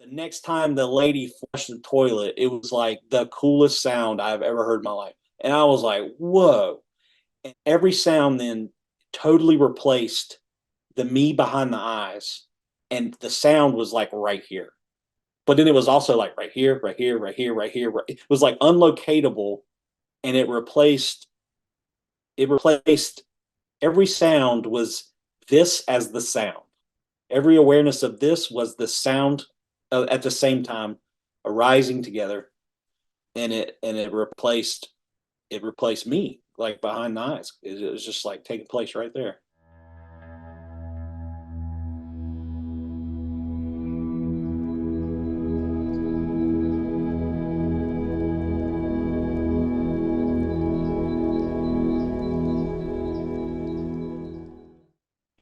The next time the lady flushed the toilet, it was like the coolest sound I've ever heard in my life. And I was like, whoa. And every sound then totally replaced the me behind the eyes. And the sound was like right here. But then it was also like right here, right here, right here, right here. Right. It was like unlocatable, and it replaced every sound was this as the sound. Every awareness of this was the sound at the same time arising together, and it replaced me like behind the eyes. It was just like taking place right there.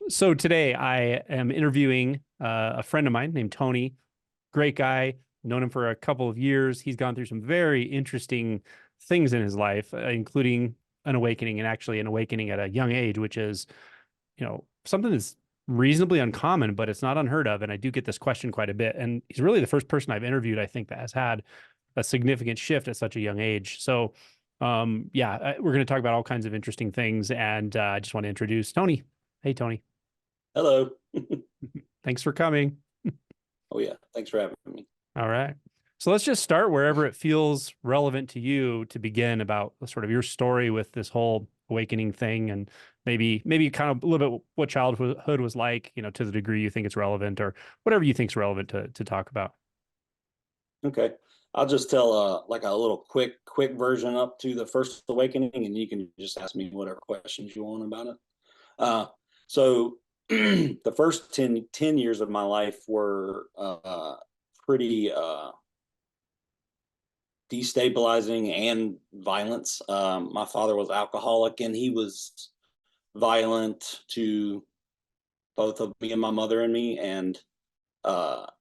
So today I am interviewing a friend of mine named Tony. Great guy. Known him for a couple of years. He's gone through some very interesting things in his life, including an awakening, and actually an awakening at a young age, which is, something that's reasonably uncommon, but it's not unheard of. And I do get this question quite a bit. And he's really the first person I've interviewed, I think, that has had a significant shift at such a young age. So, yeah, we're going to talk about all kinds of interesting things. And I just want to introduce Tony. Hey, Tony. Hello. Thanks for coming. Oh yeah, thanks for having me. All right. So let's just start wherever it feels relevant to you to begin about sort of your story with this whole awakening thing, and maybe kind of a little bit what childhood was like, to the degree you think it's relevant, or whatever you think is relevant to talk about. Okay, I'll just tell like a little quick version up to the first awakening, and you can just ask me whatever questions you want about it. So the first 10 years of my life were pretty destabilizing and violence. My father was alcoholic, and he was violent to both of me and my mother and me. And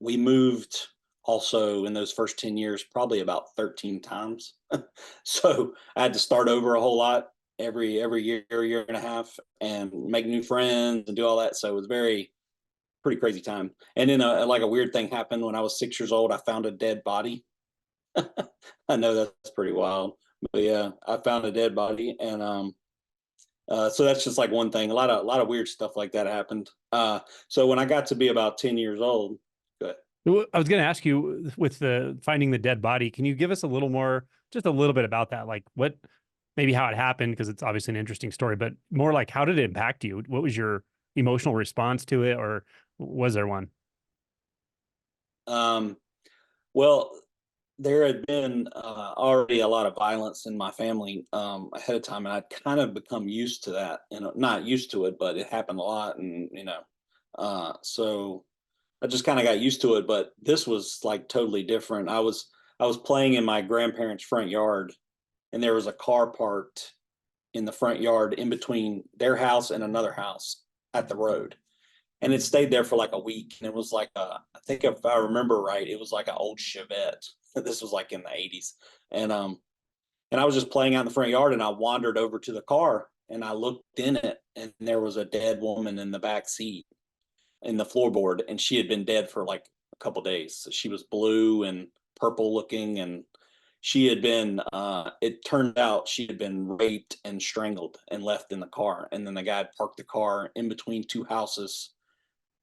we moved also in those first 10 years probably about 13 times. So I had to start over a whole lot every year and a half, and make new friends and do all that. So it was pretty crazy time. And then like a weird thing happened when I was 6 years old. I found a dead body. I know that's pretty wild, but yeah, I found a dead body. And so that's just like one thing. A lot of weird stuff like that happened. So when I got to be about 10 years old, good. Well, I was going to ask you, with the finding the dead body, can you give us a little more, just a little bit about that? Like what, maybe how it happened, because it's obviously an interesting story, but more like how did it impact you? What was your emotional response to it, or was there one? Um, well, there had been already a lot of violence in my family ahead of time, and I'd kind of become used to that. Not used to it, but it happened a lot, and so I just kind of got used to it. But this was like totally different. I was playing in my grandparents' front yard, and there was a car parked in the front yard in between their house and another house at the road. And it stayed there for like a week. And it was like, I think if I remember right, it was like an old Chevette. This was like in the 80s. And, and I was just playing out in the front yard, and I wandered over to the car, and I looked in it, and there was a dead woman in the back seat in the floorboard, and she had been dead for like a couple of days. So she was blue and purple looking, and she had been it turned out she had been raped and strangled and left in the car. And then the guy had parked the car in between two houses,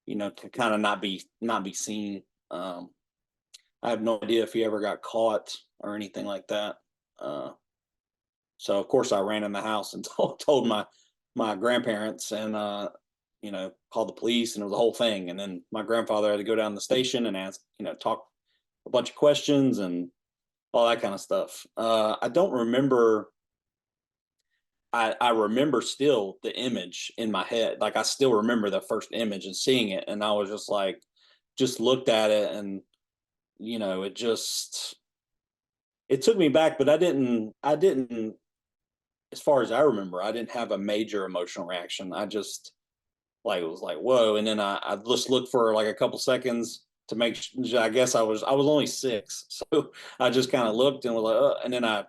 to kind of not be seen. I have no idea if he ever got caught or anything like that. uh, so of course I ran in the house and told my grandparents, and called the police, and it was a whole thing. And then my grandfather had to go down to the station and ask, talk a bunch of questions and all that kind of stuff. I don't remember. I remember still the image in my head. Like I still remember the first image and seeing it, and I was just like, just looked at it, and it took me back. But I didn't, as far as I remember, I didn't have a major emotional reaction. I just like, it was like whoa. And then I just looked for like a couple seconds to make I guess I was only six. So I just kind of looked and was like, and then I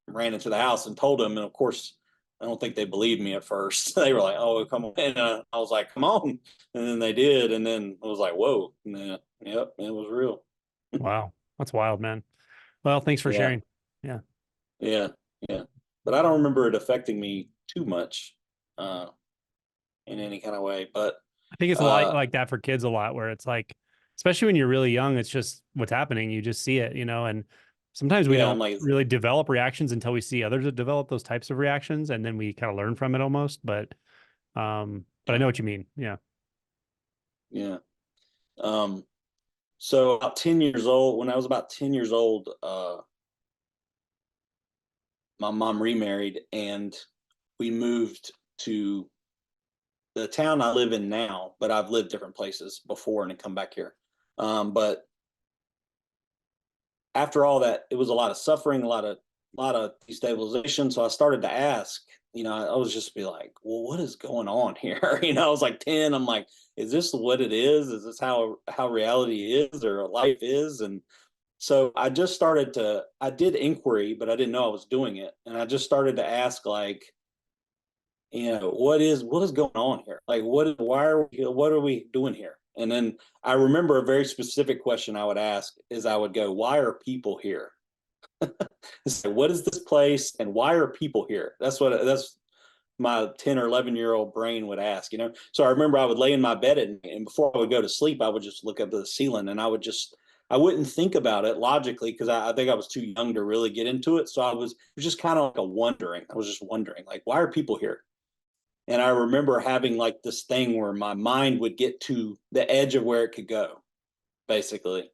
ran into the house and told them. And of course, I don't think they believed me at first. They were like, oh, come on. And I was like, come on. And then they did. And then I was like, whoa. And then, yep, it was real. Wow. That's wild, man. Well, thanks for Yeah, sharing. Yeah. yeah, yeah. But I don't remember it affecting me too much, uh, in any kind of way. But I think it's a lot uh, like that for kids a lot, where it's like, especially when you're really young, it's just what's happening. You just see it, and sometimes we yeah, I'm don't like, really develop reactions until we see others that develop those types of reactions, and then we kind of learn from it almost. But I yeah, know what you mean. Yeah. yeah. Um, so about 10 years old, when I was about 10 years old, my mom remarried and we moved to the town I live in now, but I've lived different places before and then come back here. But after all that, it was a lot of suffering, a lot of destabilization. So I started to ask, I was just be like, well, what is going on here? I was like 10. I'm like, is this what it is? Is this how reality is or life is? And so I did inquiry, but I didn't know I was doing it. And I just started to ask, like, what is going on here? Like, what are we doing here? And then I remember a very specific question I would ask is I would go, why are people here? So what is this place and why are people here? That's my 10 or 11-year-old brain would ask. So I remember I would lay in my bed at night, and before I would go to sleep, I would just look up to the ceiling, and I wouldn't think about it logically because I think I was too young to really get into it. So it was just kind of like a wondering. I was just wondering, like, why are people here? And I remember having like this thing where my mind would get to the edge of where it could go, basically.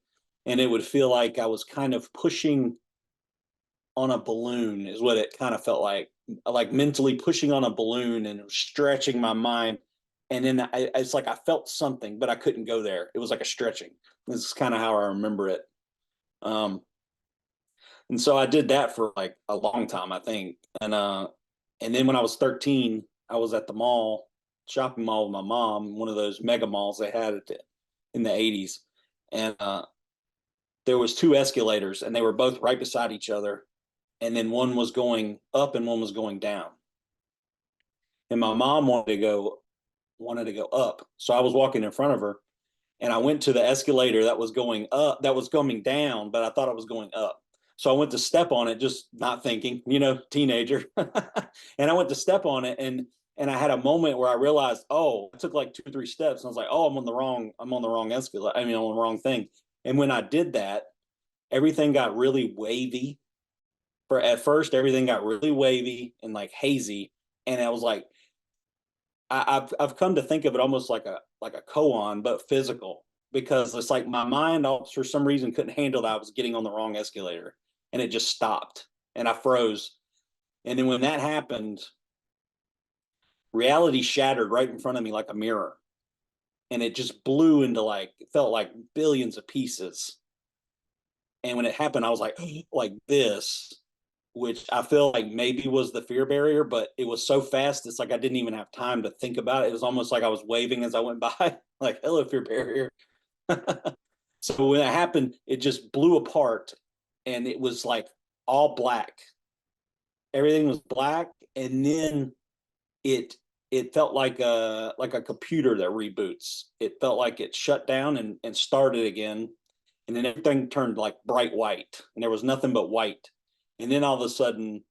And it would feel like I was kind of pushing on a balloon, is what it kind of felt like mentally pushing on a balloon and stretching my mind. And then it's like I felt something, but I couldn't go there. It was like a stretching. This is kind of how I remember it. Um, and so I did that for like a long time, I think. And then when I was 13, I was at the mall, shopping mall with my mom, one of those mega malls they had in the 80s. And there was two escalators and they were both right beside each other. And then one was going up and one was going down. And my mom wanted to go up. So I was walking in front of her and I went to the escalator that was going up, that was coming down, but I thought it was going up. So I went to step on it, just not thinking, teenager. And I went to step on it, and I had a moment where I realized, oh, I took like 2 or 3 steps, and I was like, oh, I'm on the wrong escalator. I mean, on the wrong thing. And when I did that, everything got really wavy. At first, everything got really wavy and like hazy, and I was like, I've come to think of it almost like a koan, but physical, because it's like my mind, for some reason, couldn't handle that I was getting on the wrong escalator, and it just stopped, and I froze. And then when that happened, reality shattered right in front of me like a mirror, and it just blew into like it felt like billions of pieces. And when it happened, I was like this, which I feel like maybe was the fear barrier, but it was so fast. It's like I didn't even have time to think about it. It was almost like I was waving as I went by, like, hello, fear barrier. So when it happened, it just blew apart and it was like all black. Everything was black. And then it it felt like a computer that reboots. It felt like it shut down and started again. And then everything turned like bright white and there was nothing but white. And then all of a sudden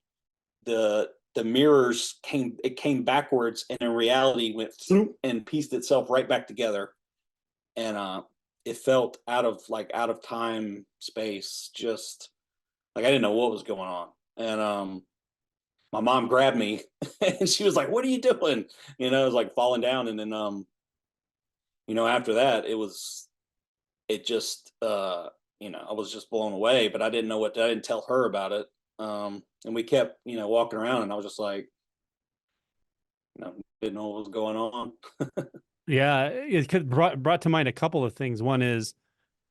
the mirrors came backwards and in reality went and pieced itself right back together. And it felt out of time, space, just like I didn't know what was going on. And my mom grabbed me and she was like, what are you doing? It was like falling down. And then after that it just I was just blown away, but I didn't tell her about it. And we kept walking around, and I was just like, didn't know what was going on. Yeah. It could brought to mind a couple of things. One is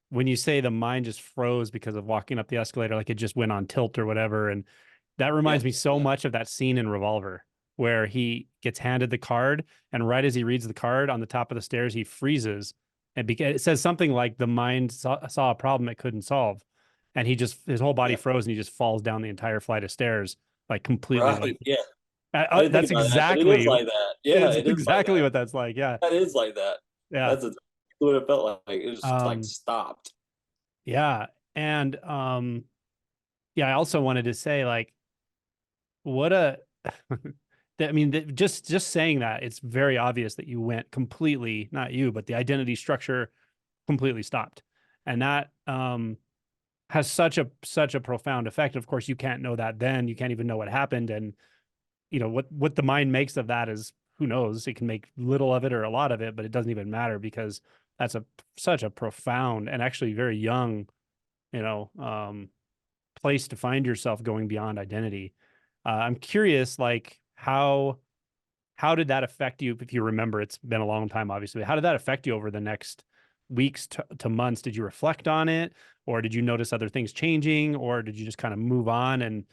when you say the mind just froze because of walking up the escalator, like it just went on tilt or whatever. And that Yeah, reminds me so yeah, much of that scene in Revolver where he gets handed the card, and right as he reads the card on the top of the stairs, he freezes. And it says something like the mind saw a problem it couldn't solve. And his whole body yeah. froze and he just falls down the entire flight of stairs, like completely Right. like Yeah, I didn't think that's about that, but it is exactly like that. Yeah, it's it is like exactly that. what that's like. Yeah. That is like that. Yeah. That's exactly what it felt like. It just like Um, stopped. Yeah. And yeah, I also wanted to say, like, what a I mean, just saying that, it's very obvious that you went completely, not you, but the identity structure completely stopped. And that has such a profound effect. Of course, you can't know that then. You can't even know what happened. And what the mind makes of that is, who knows? It can make little of it or a lot of it, but it doesn't even matter, because that's such a profound and actually very young, you know, place to find yourself going beyond identity. I'm curious, like, how did that affect you? If you remember, it's been a long time, obviously. How did that affect you over the next weeks to months? Did you reflect on it, or did you notice other things changing, or did you just kind of move on? And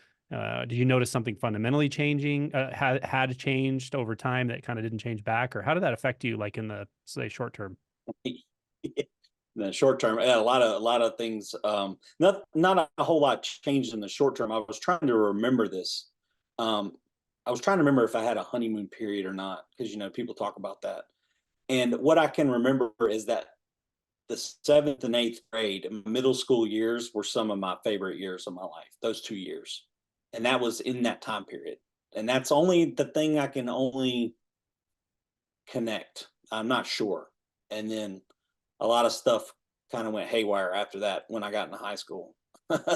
did you notice something fundamentally changing, had changed over time that kind of didn't change back, or how did that affect you, like in the, say, short term? The short term, yeah, a lot of things. Not a whole lot changed in the short term. I was trying to remember this. Um, I was trying to remember if I had a honeymoon period or not, because people talk about that. And what I can remember is that the seventh and eighth grade, middle school years, were some of my favorite years of my life. Those 2 years, and that was in that time period. And that's only the thing I can only connect. I'm not sure. And then a lot of stuff kind of went haywire after that when I got into high school.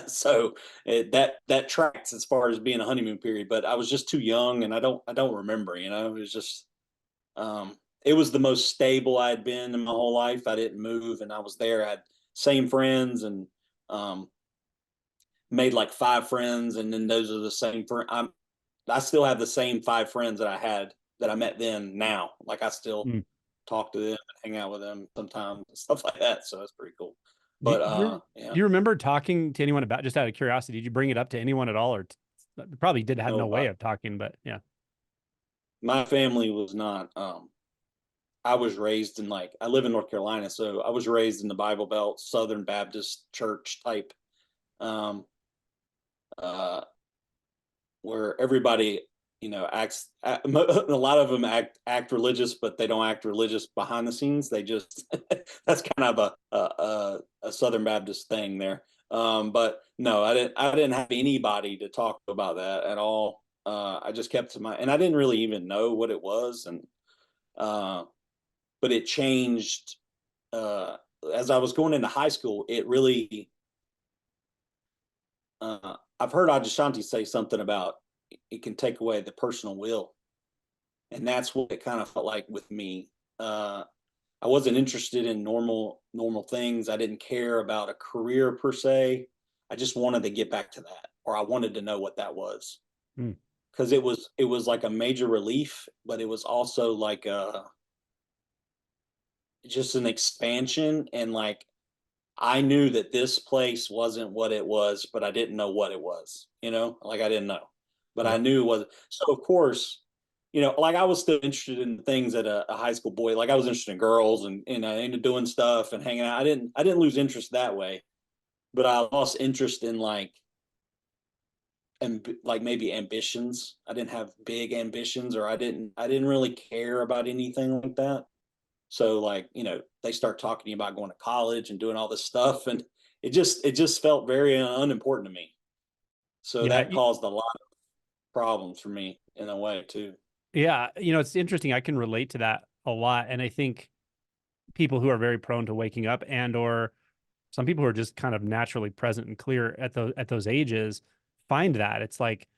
So that tracks as far as being a honeymoon period, but I was just too young, and I don't remember. It was just it was the most stable I'd been in my whole life. I didn't move, and I was there. I had same friends, and um, made like 5 friends, and then those are the same friends. I still have the same 5 friends that I had that I met then now. Like, I still Mm. talk to them and hang out with them sometimes and stuff like that. So that's pretty cool. Do, But do you yeah, do you remember talking to anyone about, just out of curiosity, did you bring it up to anyone at all, or probably did have no no, way of talking, but yeah. my family was not. I was raised in, like, I live in North Carolina, so I was raised in the Bible Belt, Southern Baptist church type, um, uh, where everybody, acts. A lot of them act religious, but they don't act religious behind the scenes. They just that's kind of a Southern Baptist thing there. But no, I didn't have anybody to talk about that at all. I just kept to my, and I didn't really even know what it was, and uh, but it changed uh, as I was going into high school. It really, I've heard Adyashanti say something about it can take away the personal will, and that's what it kind of felt like with me. I wasn't interested in normal things. I didn't care about a career per se. I just wanted to get back to that, or I wanted to know what that was, Mm. because it was like a major relief, but it was also like just an expansion. And, like, I knew that this place wasn't what it was, but I didn't know what it was. Like, I didn't know, but I Yeah. knew it was. So of course, like, I was still interested in things that a high school boy. Like, I was interested in girls, and into doing stuff and hanging out. I didn't lose interest that way, but I lost interest in, like, and like, maybe ambitions. I didn't have big ambitions, or I didn't really care about anything like that. So, like, they start talking to you about going to college and doing all this stuff, and it just felt very unimportant to me. So Yeah. that caused a lot of problems for me in a way too. Yeah. It's interesting. I can relate to that a lot. And I think people who are very prone to waking up, and or some people who are just kind of naturally present and clear at those ages, find that it's like,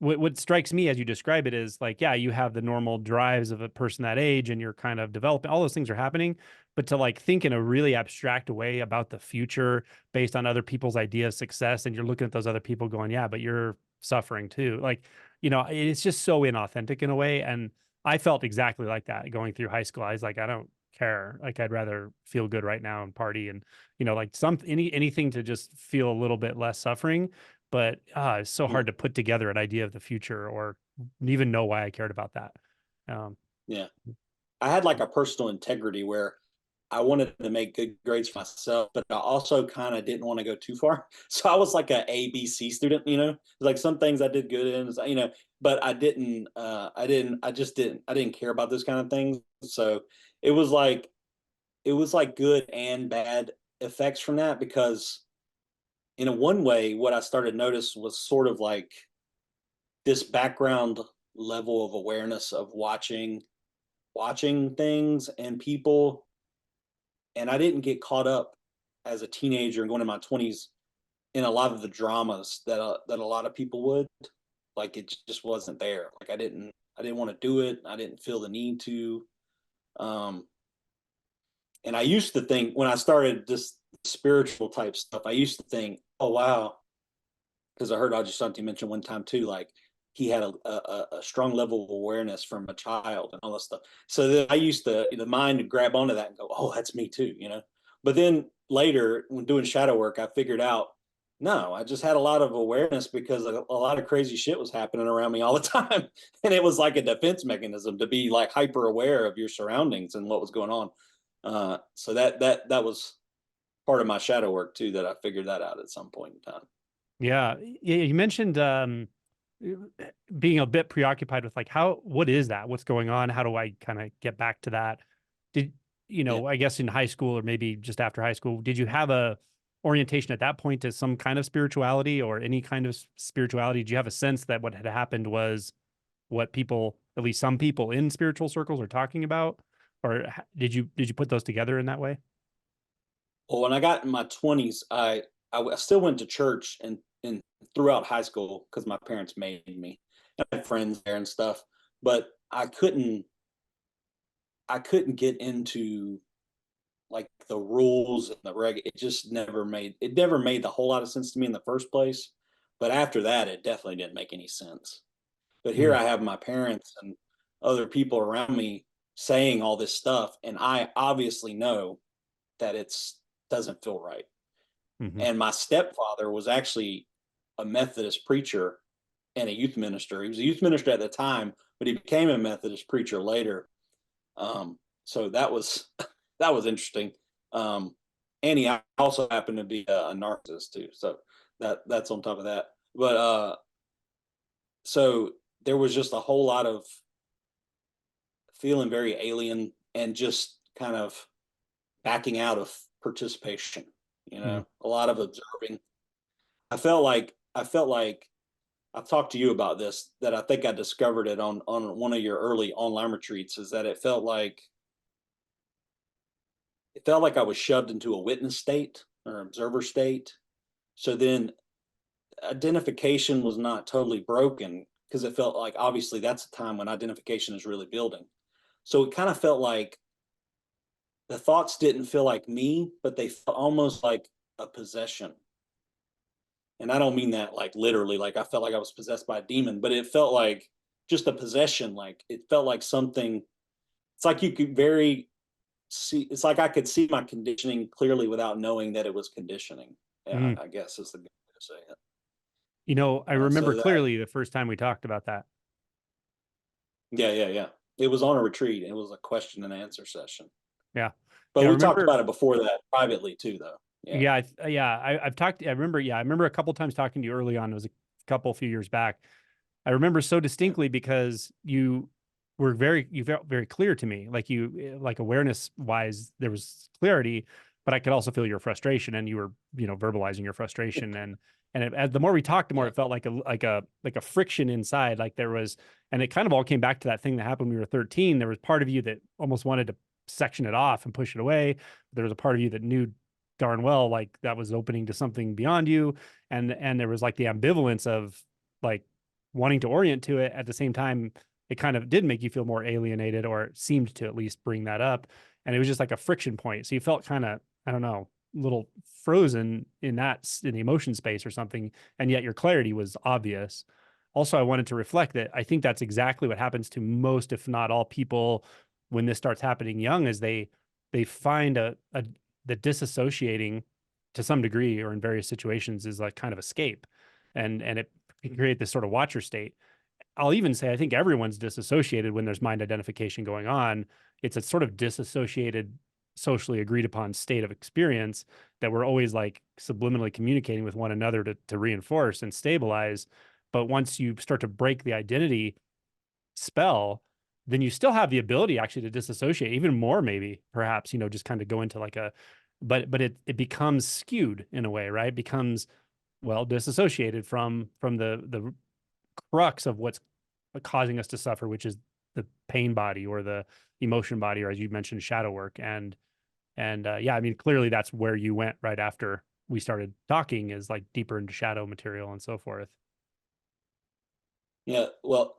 what strikes me as you describe it is, like, yeah, you have the normal drives of a person that age, and you're kind of developing, all those things are happening, but to, like, think in a really abstract way about the future based on other people's idea of success, and you're looking at those other people going, yeah, but you're suffering too. Like, it's just so inauthentic in a way. And I felt exactly like that going through high school. I was like, I don't care. Like, I'd rather feel good right now and party, and like, anything to just feel a little bit less suffering. But it's so Yeah, hard to put together an idea of the future, or even know why I cared about that. Um, yeah. I had, like, a personal integrity where I wanted to make good grades for myself, but I also kind of didn't want to go too far. So I was like a ABC student, like, some things I did good in, but I didn't care about those kind of things. So it was like, good and bad. effects from that because in a one way, what I started to notice was sort of like this background level of awareness of watching things and people, and I didn't get caught up as a teenager and going in my 20s in a lot of the dramas that a lot of people would. Like it just wasn't there. Like I didn't want to do it. I didn't feel the need to. Um, and I used to think when I started this spiritual type stuff, I used to think, oh wow, because I heard Audrey Santi mention one time too, like he had a strong level of awareness from a child and all this stuff. So then I used to the mind to grab onto that and go, oh, that's me too, you know. But then later, when doing shadow work, I figured out no, I just had a lot of awareness because a lot of crazy shit was happening around me all the time, and it was like a defense mechanism to be like hyper aware of your surroundings and what was going on. So that was part of my shadow work too. That I figured that out at some point in time. Yeah. You mentioned being a bit preoccupied with like what is that? What's going on? How do I kind of get back to that? Did Yeah. I guess in high school or maybe just after high school, did you have a orientation at that point to some kind of spirituality or any kind of spirituality? Did you have a sense that what had happened was what people, at least some people in spiritual circles are talking about? Or did you put those together in that way? Well, when I got in my 20s, I still went to church and throughout high school because my parents made me. I had friends there and stuff, but I couldn't get into like the rules and the reg. It never made a whole lot of sense to me in the first place. But after that, it definitely didn't make any sense. But here Mm, I have my parents and other people around me saying all this stuff, and I obviously know that it's doesn't feel right. hmm And my stepfather was actually a Methodist preacher and a youth minister. He was a youth minister at the time, but he became a Methodist preacher later. So that was that was interesting. Um, and he also happened to be a narcissist too. So that's on top of that. But so there was just a whole lot of feeling very alien and just kind of backing out of participation. hmm A lot of observing. I felt like I've talked to you about this, that I think I discovered it on one of your early online retreats, is that it felt like I was shoved into a witness state or observer state. So then identification was not totally broken because it felt like obviously that's a time when identification is really building. So it kind of felt like the thoughts didn't feel like me, but they felt almost like a possession. And I don't mean that like literally, like I felt like I was possessed by a demon, but it felt like just a possession. Like it felt like something. It's like you could very see. It's like I could see my conditioning clearly without knowing that it was conditioning. Yeah, hmm I guess is the good way to say it. I remember So that, clearly the first time we talked about that. yeah, yeah, yeah. It was on a retreat. It was a question and answer session. Yeah. But Yeah, I we talked remember. about it before that privately too, though. Yeah, Yeah, I've talked. I remember. Yeah, I remember a couple times talking to you early on. It was a couple few years back. I remember so yeah, distinctly because you felt very clear to me. Like like awareness wise, there was clarity, but I could also feel your frustration, and you were verbalizing your frustration, as the more we talked, the more yeah, it felt like a friction inside. Like there was, and it kind of all came back to that thing that happened when we were 13. There was part of you that almost wanted to section it off and push it away. There was a part of you that knew darn well like that was opening to something beyond you, and there was like the ambivalence of like wanting to orient to it at the same time. It kind of did make you feel more alienated, or it seemed to at least bring that up, and it was just like a friction point. So you felt kind of, I don't know, a little frozen in the emotion space or something, and yet your clarity was obvious. Also, I wanted to reflect that I think that's exactly what happens to most, if not all, people when this starts happening young, is they find a the disassociating to some degree or in various situations is like kind of escape, and it can create this sort of watcher state. I'll even say I think everyone's disassociated when there's mind identification going on. It's a sort of disassociated, socially agreed upon state of experience that we're always like subliminally communicating with one another to reinforce and stabilize. But once you start to break the identity spell, then you still have the ability actually to disassociate even more, maybe, perhaps, just kind of go into like but it becomes skewed in a way, right? Becomes, well, disassociated from the crux of what's causing us to suffer, which is the pain body or the emotion body, or as you mentioned, shadow work. And yeah, I mean, clearly that's where you went right after we started talking, is like deeper into shadow material and so forth. Yeah, well,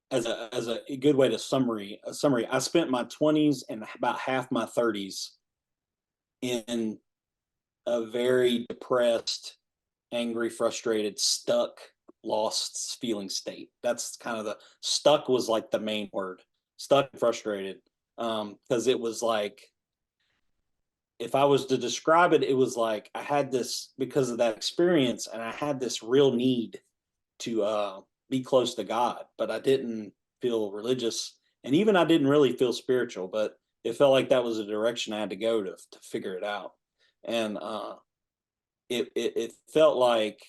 as a good way to summary, I spent my 20s and about half my 30s in a very depressed, angry, frustrated, stuck, lost feeling state. That's kind of the stuck was like the main word. Stuck and frustrated. Because it was like, if I was to describe it, it was like I had this, because of that experience, and I had this real need to be close to God, but I didn't feel religious, and even I didn't really feel spiritual, but it felt like that was a direction I had to go to figure it out. And it felt like,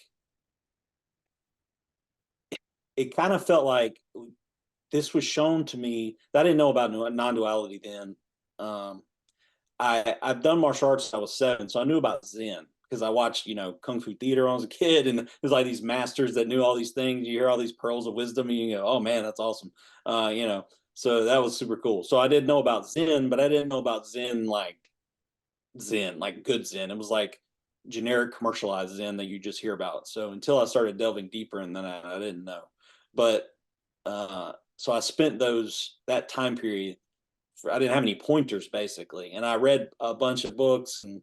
it kind of felt like this was shown to me that I didn't know about non-duality then. Um, I've done martial arts since I was 7, so I knew about Zen because I watched, kung fu theater when I was a kid, and there's like these masters that knew all these things. You hear all these pearls of wisdom, and you go, "Oh man, that's awesome!" So that was super cool. So I did know about Zen, but I didn't know about Zen, like good Zen. It was like generic commercialized Zen that you just hear about. So until I started delving deeper, and then I didn't know. But so I spent that time period. I didn't have any pointers basically, and I read a bunch of books and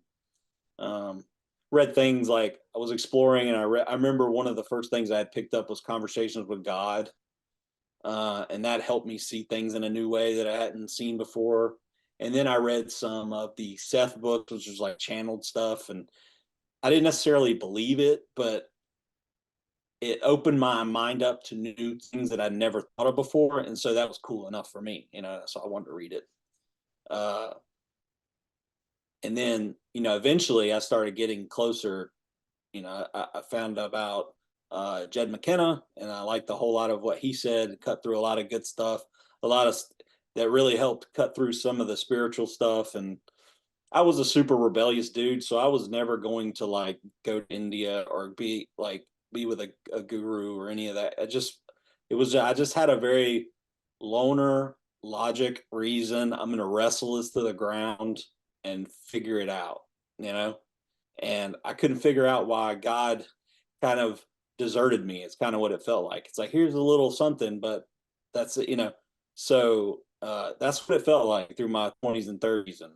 um, read things like I was exploring, and I remember one of the first things I had picked up was Conversations with God, and that helped me see things in a new way that I hadn't seen before. And then I read some of the Seth books, which was like channeled stuff, and I didn't necessarily believe it, but it opened my mind up to new things that I'd never thought of before, and so that was cool enough for me, So I wanted to read it. Uh, and then, eventually I started getting closer. I found about Jed McKenna, and I liked a whole lot of what he said. Cut through a lot of good stuff, a lot of that really helped cut through some of the spiritual stuff. And I was a super rebellious dude, so I was never going to like go to India or be with a guru or any of that. I just had a very loner logic reason. I'm going to wrestle this to the ground and figure it out, you know? And I couldn't figure out why God kind of deserted me. It's kind of what it felt like. It's like, here's a little something, but that's it. So that's what it felt like through my 20s and 30s. And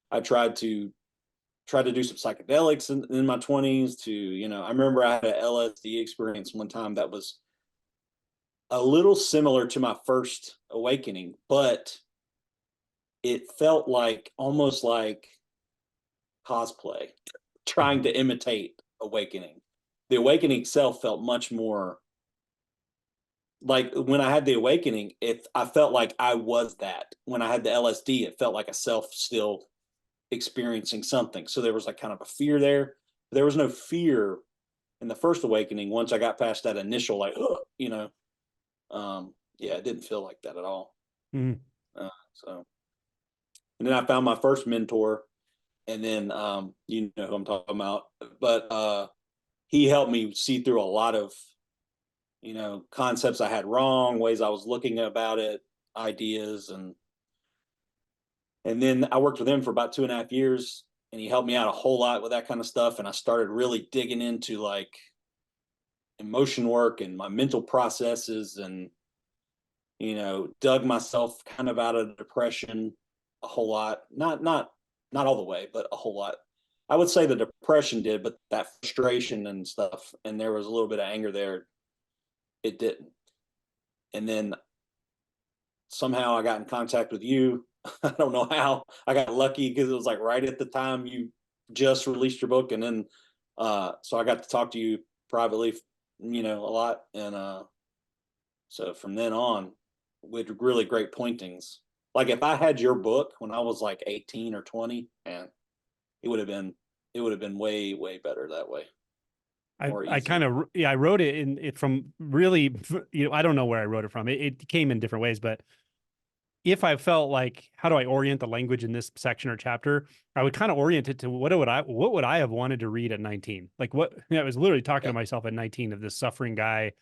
I tried to do some psychedelics in my 20s to, I remember I had an LSD experience one time that was a little similar to my first awakening, but it felt like almost like cosplay, trying to imitate awakening. The awakening itself felt much more like, when I had the awakening, I felt like I was that. When I had the LSD, it felt like a self still experiencing something. So there was like kind of a fear there. There was no fear in the first awakening once I got past that initial like, yeah, it didn't feel like that at all. Mhm. So, and then I found my first mentor, and then you know who I'm talking about, but he helped me see through a lot of concepts I had wrong, ways I was looking about it, ideas, and then I worked with him for about 2.5 years, and he helped me out a whole lot with that kind of stuff. And I started really digging into like emotion work and my mental processes, and dug myself kind of out of depression a whole lot. Not all the way, but a whole lot. I would say the depression did, but that frustration and stuff, and there was a little bit of anger there, it didn't. And then somehow I got in contact with you. I don't know how. I got lucky because it was like right at the time you just released your book, and then so I got to talk to you privately, a lot, and so from then on, with really great pointings. Like if I had your book when I was like 18 or 20, man, it would have been way better that way, more I kind easier. of, yeah, I wrote it from really, I don't know where I wrote it from. It came in different ways, but if I felt like, how do I orient the language in this section or chapter? I would kind of orient it to what would I have wanted to read at 19? Like what, I was literally talking Yeah. to myself at 19 of this suffering guy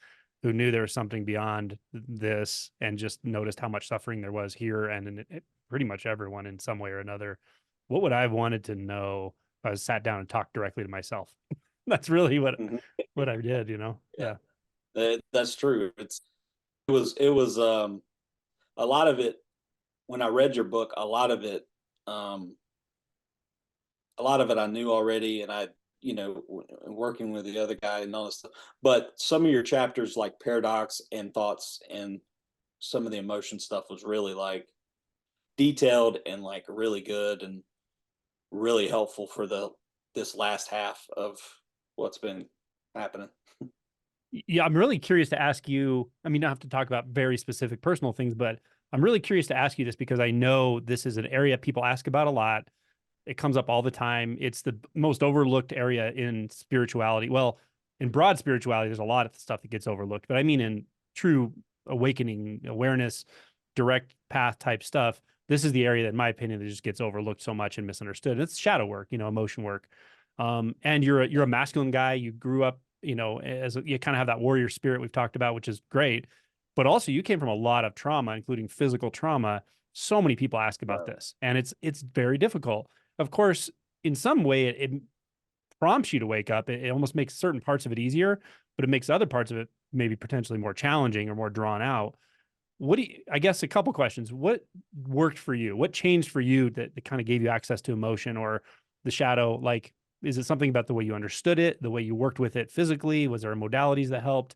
who knew there was something beyond this and just noticed how much suffering there was here and in pretty much everyone in some way or another. What would I have wanted to know if I was sat down and talked directly to myself? That's really Mhm. what I did, you know? Yeah, Yeah. that's true. It was a lot of it when I read your book, um, a lot of it I knew already, and working with the other guy and all this stuff. But some of your chapters, like paradox and thoughts, and some of the emotion stuff, was really like detailed and like really good and really helpful for the this last half of what's been happening. Yeah, I'm really curious to ask you. I mean, not have to talk about very specific personal things, but I'm really curious to ask you this because I know this is an area people ask about a lot. It comes up all the time. It's the most overlooked area in spirituality. Well, in broad spirituality, there's a lot of stuff that gets overlooked, but I mean, in true awakening, awareness, direct path type stuff, this is the area that, in my opinion, that just gets overlooked so much and misunderstood. And it's shadow work, emotion work. And you're a masculine guy. You grew up, you kind of have that warrior spirit we've talked about, which is great. But also, you came from a lot of trauma, including physical trauma. So many people ask about Right. this, and it's very difficult. Of course, in some way, it prompts you to wake up. It almost makes certain parts of it easier, but it makes other parts of it maybe potentially more challenging or more drawn out. I guess a couple questions. What worked for you? What changed for you that kind of gave you access to emotion or the shadow? Like, is it something about the way you understood it, the way you worked with it physically? Was there modalities that helped?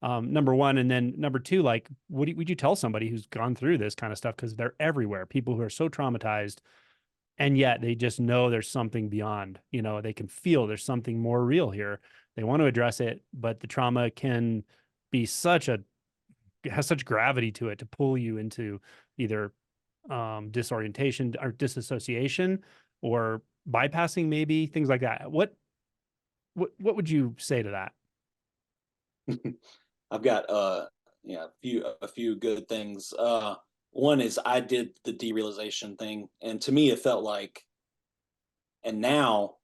Number one. And then number two, like, would you tell somebody who's gone through this kind of stuff? Because they're everywhere. People who are so traumatized and yet they just know there's something beyond. They can feel there's something more real here. They want to address it, but the trauma can be has such gravity to it to pull you into either disorientation or disassociation or bypassing, maybe things like that. What would you say to that? I've got yeah, a few good things. One is I did the derealization thing, and to me it felt like, and now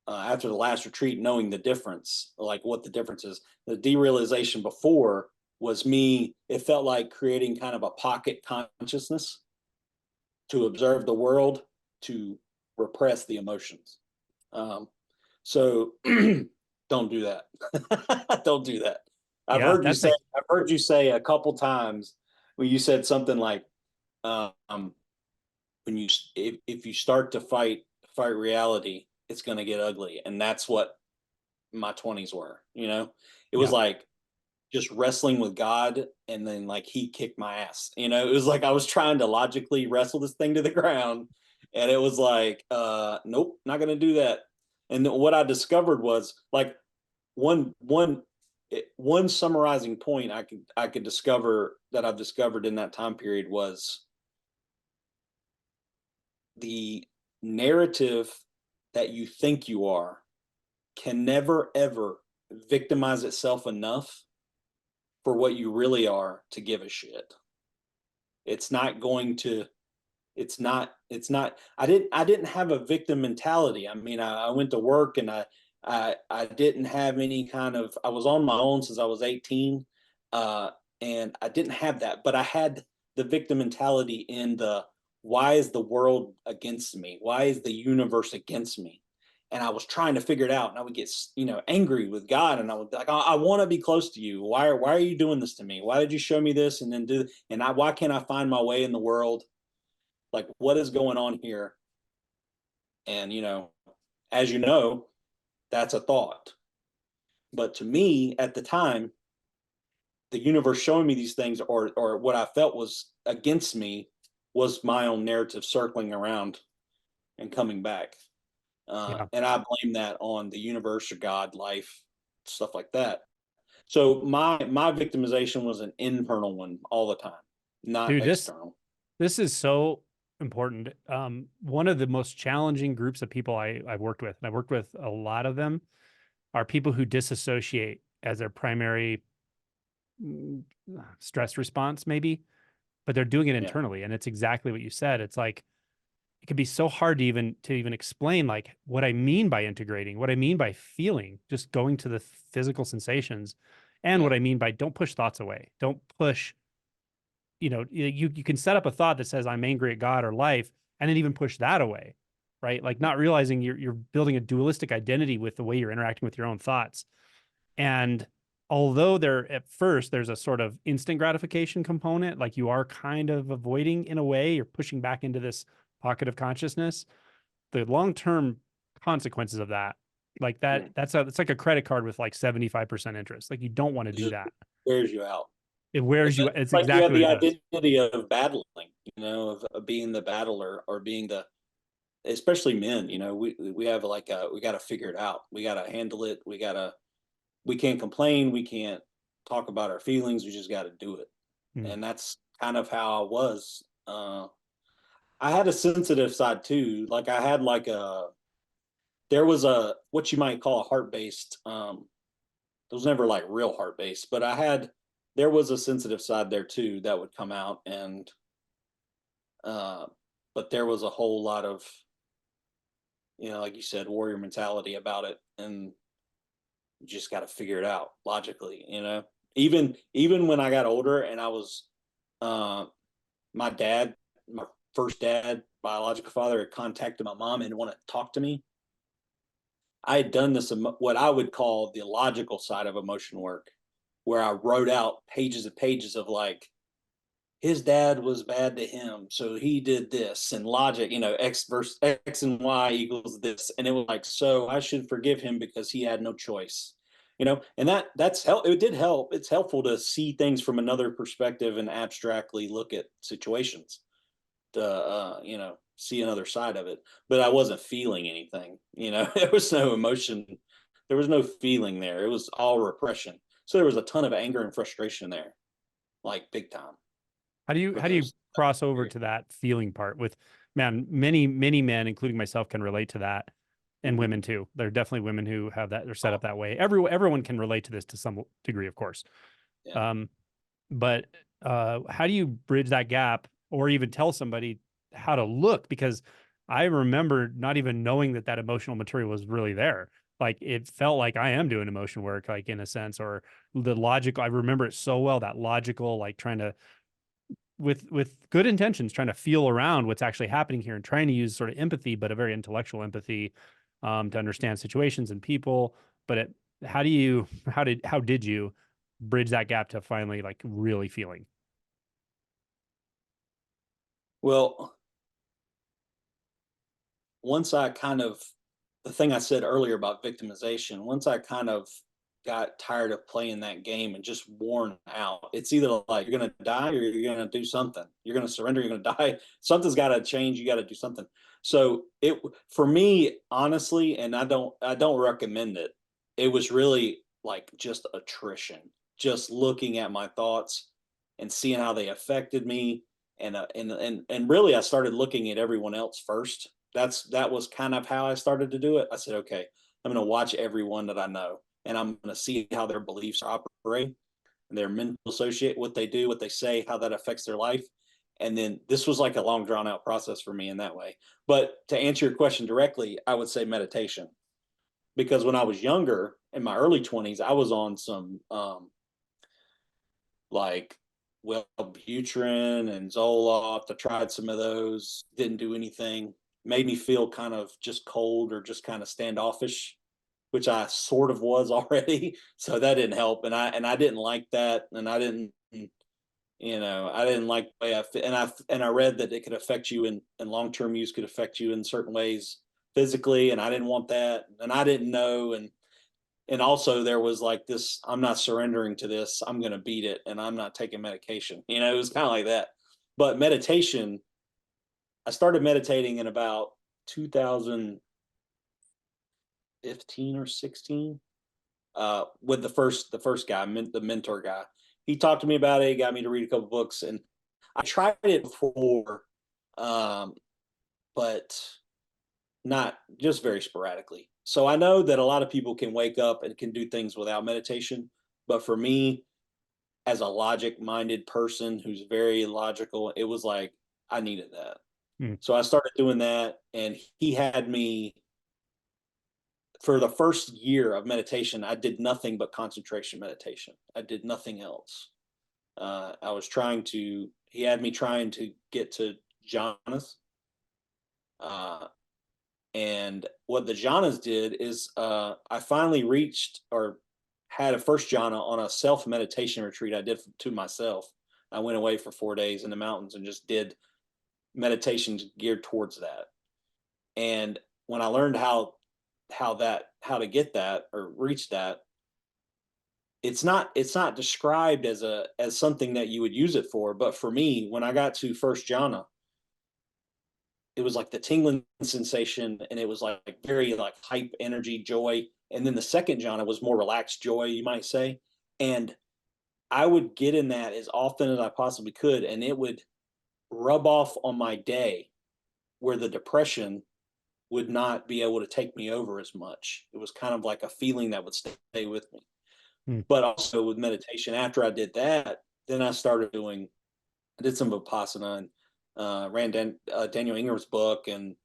after the last retreat, knowing the difference, like what the difference is, the derealization before was me. It felt like creating kind of a pocket consciousness to observe the world, to repress the emotions. Um, so don't do that. Don't do that. I've Yeah, heard you that's say a I've heard you say a couple times when you said something like, um, when if you start to fight reality, it's going to get ugly, and that's what my 20s were. It was yeah. like just wrestling with God, and then like he kicked my ass. It was like I was trying to logically wrestle this thing to the ground, and it was like, nope, not going to do that. And what I discovered was like one summarizing point I could discover that I've discovered in that time period was the narrative that you think you are can never ever victimize itself enough for what you really are to give a shit. It's not going to it's not I didn't have a victim mentality. I mean, I went to work, and I didn't have any kind of, I was on my own since I was 18. uh and I didn't have that, but I had the victim mentality in the, why is the world against me, why is the universe against me? And I was trying to figure it out, and I would get angry with God, and I would be like, I want to be close to you. Why are you doing this to me? Why did you show me this? And then why can't I find my way in the world? Like, what is going on here? And as you know, that's a thought. But to me at the time, the universe showing me these things, or what I felt was against me, was my own narrative circling around and coming back. Yeah. And I blame that on the universe or God, life, stuff like that. So my victimization was an internal one all the time, not Dude, external. this is so important. One of the most challenging groups of people I've worked with, and I've worked with a lot of them, are people who disassociate as their primary stress response, maybe. but they're doing it Yeah. internally. And it's exactly what you said. It's like, it can be so hard to even explain like what I mean by integrating, what I mean by feeling, just going to the physical sensations, and Yeah. what I mean by don't push thoughts away. Don't push, you can set up a thought that says I'm angry at God or life, and then even push that away, right? Like not realizing you're building a dualistic identity with the way you're interacting with your own thoughts. And although there at first there's a sort of instant gratification component, like you are kind of avoiding in a way, you're pushing back into this pocket of consciousness, the long-term consequences of that, like Mm. it's like a credit card with like 75% interest. Like you don't want to It do just that. wears you out. It wears It's you. It's like you have exactly what the it does. identity of battling, of being the battler or being the, especially men, we have like we got to figure it out. We got to handle it. We can't complain. We can't talk about our feelings. We just got to do it. Mm. And that's kind of how I was. I had a sensitive side too. Like I had like there was a, what you might call a heart based, it was never like real heart based, but there was a sensitive side there too that would come out. And, uh, but there was a whole lot of, like you said, warrior mentality about it. And you just got to figure it out logically. Even when I got older and I was, uh, my dad, my first dad, biological father, had contacted my mom and wanted to talk to me. I had done this, what I would call the logical side of emotion work, where I wrote out pages and pages of like, his dad was bad to him, so he did this, and logic, X versus X and Y equals this, and it was like, so I should forgive him because he had no choice, and that's help. It did help. It's helpful to see things from another perspective and abstractly look at situations to, see another side of it. But I wasn't feeling anything. There was no emotion, there was no feeling there. It was all repression. So there was a ton of anger and frustration there, like big time for How do you those. cross over to that feeling part with, man, many men, including myself, can relate to that, and Mm-hmm. women too. There are definitely women who have that, they're set up that way. Everyone can relate to this to some degree, of course. Yeah. Um, but how do you bridge that gap or even tell somebody how to look? Because I remember not even knowing that that emotional material was really there. Like it felt like I am doing emotion work, like in a sense, or the logical. I remember it so well, that logical, like trying to, with good intentions, trying to feel around what's actually happening here and trying to use sort of empathy, but a very intellectual empathy, to understand situations and people. But how did you bridge that gap to finally like really feeling? Well, once I kind of, the thing I said earlier about victimization, once I kind of got tired of playing that game and just worn out, it's either like you're going to die or you're going to do something. You're going to surrender, you're going to die. Something's got to change. You got to do something. So for me, honestly, and I don't recommend it. It was really like just attrition, just looking at my thoughts and seeing how they affected me. And really, I started looking at everyone else first. That was kind of how I started to do it. I said, okay, I'm going to watch everyone that I know, and I'm going to see how their beliefs operate, and their mental associate, what they do, what they say, how that affects their life. And then this was like a long drawn out process for me in that way. But to answer your question directly, I would say meditation, because when I was younger, in my early 20s, I was on some like Wellbutrin and Zoloft. I tried some of those, didn't do anything. Made me feel kind of just cold or just kind of standoffish, which I sort of was already. So that didn't help, and I didn't like that, and I didn't like the way and I read that it could affect you in long term use, could affect you in certain ways physically, and I didn't want that, and I didn't know. And also there was like this, I'm not surrendering to this, I'm going to beat it, and I'm not taking medication. It was kind of like that. But meditation, I started meditating in about 2015 or 16, with the first guy, the mentor guy. He talked to me about it. He got me to read a couple books, and I tried it before, um, but not, just very sporadically. So I know that a lot of people can wake up and can do things without meditation, but for me, as a logic minded person who's very logical, it was like I needed that. Mm. So I started doing that, and he had me for the first year of meditation. I did nothing but concentration meditation. I did nothing else. I was trying to, he had me trying to get to jhanas. Uh, and what the jhanas did is I finally reached or had a first jhana on a self meditation retreat I did to myself. I went away for 4 days in the mountains and just did meditations geared towards that. And when I learned how to get that or reach that, it's not described as something that you would use it for. But for me, when I got to first jhana, it was like the tingling sensation, and it was like very like hype, energy, joy. And then the second jhana was more relaxed joy, you might say. And I would get in that as often as I possibly could, and it would rub off on my day where the depression would not be able to take me over as much. It was kind of like a feeling that would stay with me. Mm. But also with meditation, after I did that, then I did some Vipassana and Daniel Inger's book, and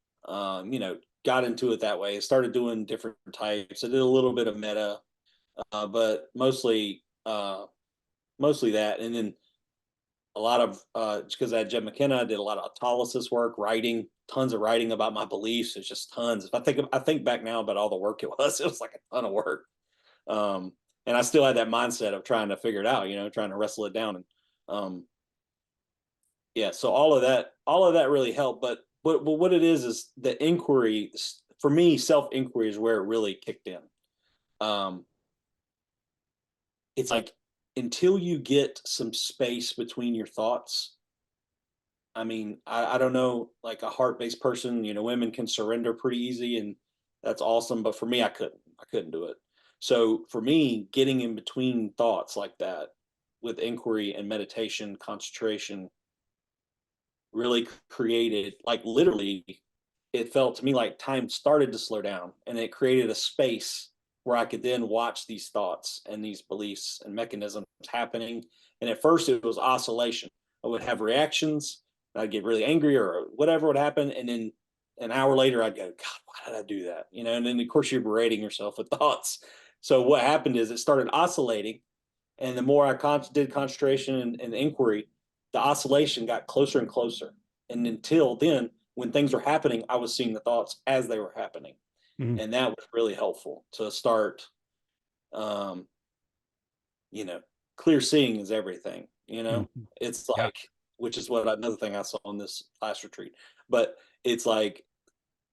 got into it that way. I started doing different types. I did a little bit of meta, but mostly that. And then a lot of because I had Jeb McKenna, I did a lot of autolysis work, writing, tons of writing about my beliefs. It's just tons. If I think back now about all the work it was like a ton of work. And I still had that mindset of trying to figure it out, trying to wrestle it down. And yeah, so all of that really helped. But what it is the inquiry for me. Self inquiry is where it really kicked in. Um, it's like until you get some space between your thoughts. I mean, I don't know, like a heart based person, women can surrender pretty easy, and that's awesome. But for me, I couldn't do it. So for me, getting in between thoughts like that with inquiry and meditation, concentration really created, like, literally, it felt to me like time started to slow down, and it created a space where I could then watch these thoughts and these beliefs and mechanisms happening. And at first it was oscillation. I would have reactions, I'd get really angry or whatever would happen, and then an hour later I'd go, God, why did I do that? And then of course you're berating yourself with thoughts. So what happened is it started oscillating, and the more I did concentration and inquiry, the oscillation got closer and closer. And until then, when things were happening, I was seeing the thoughts as they were happening. Mm. And that was really helpful to start, um, you know, clear seeing is everything, Mm. it's Yeah. like, which is what another thing I saw on this class retreat. But it's like,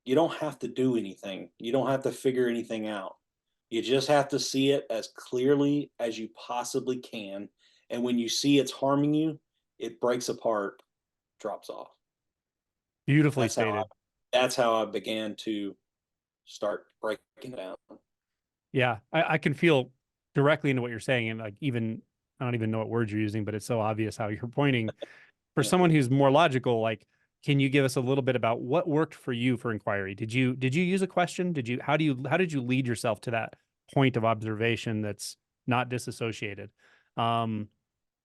you don't have to do anything. You don't have to figure anything out. You just have to see it as clearly as you possibly can. And when you see it's harming you, it breaks apart, drops off. Beautifully That's how I, stated. that's how I began to start breaking down. Yeah, I can feel directly into what you're saying, and like even I don't even know what words you're using, but it's so obvious how you're pointing. For Yeah. someone who's more logical, like, can you give us a little bit about what worked for you for inquiry? Did you use a question? How did you lead yourself to that point of observation that's not disassociated? Um,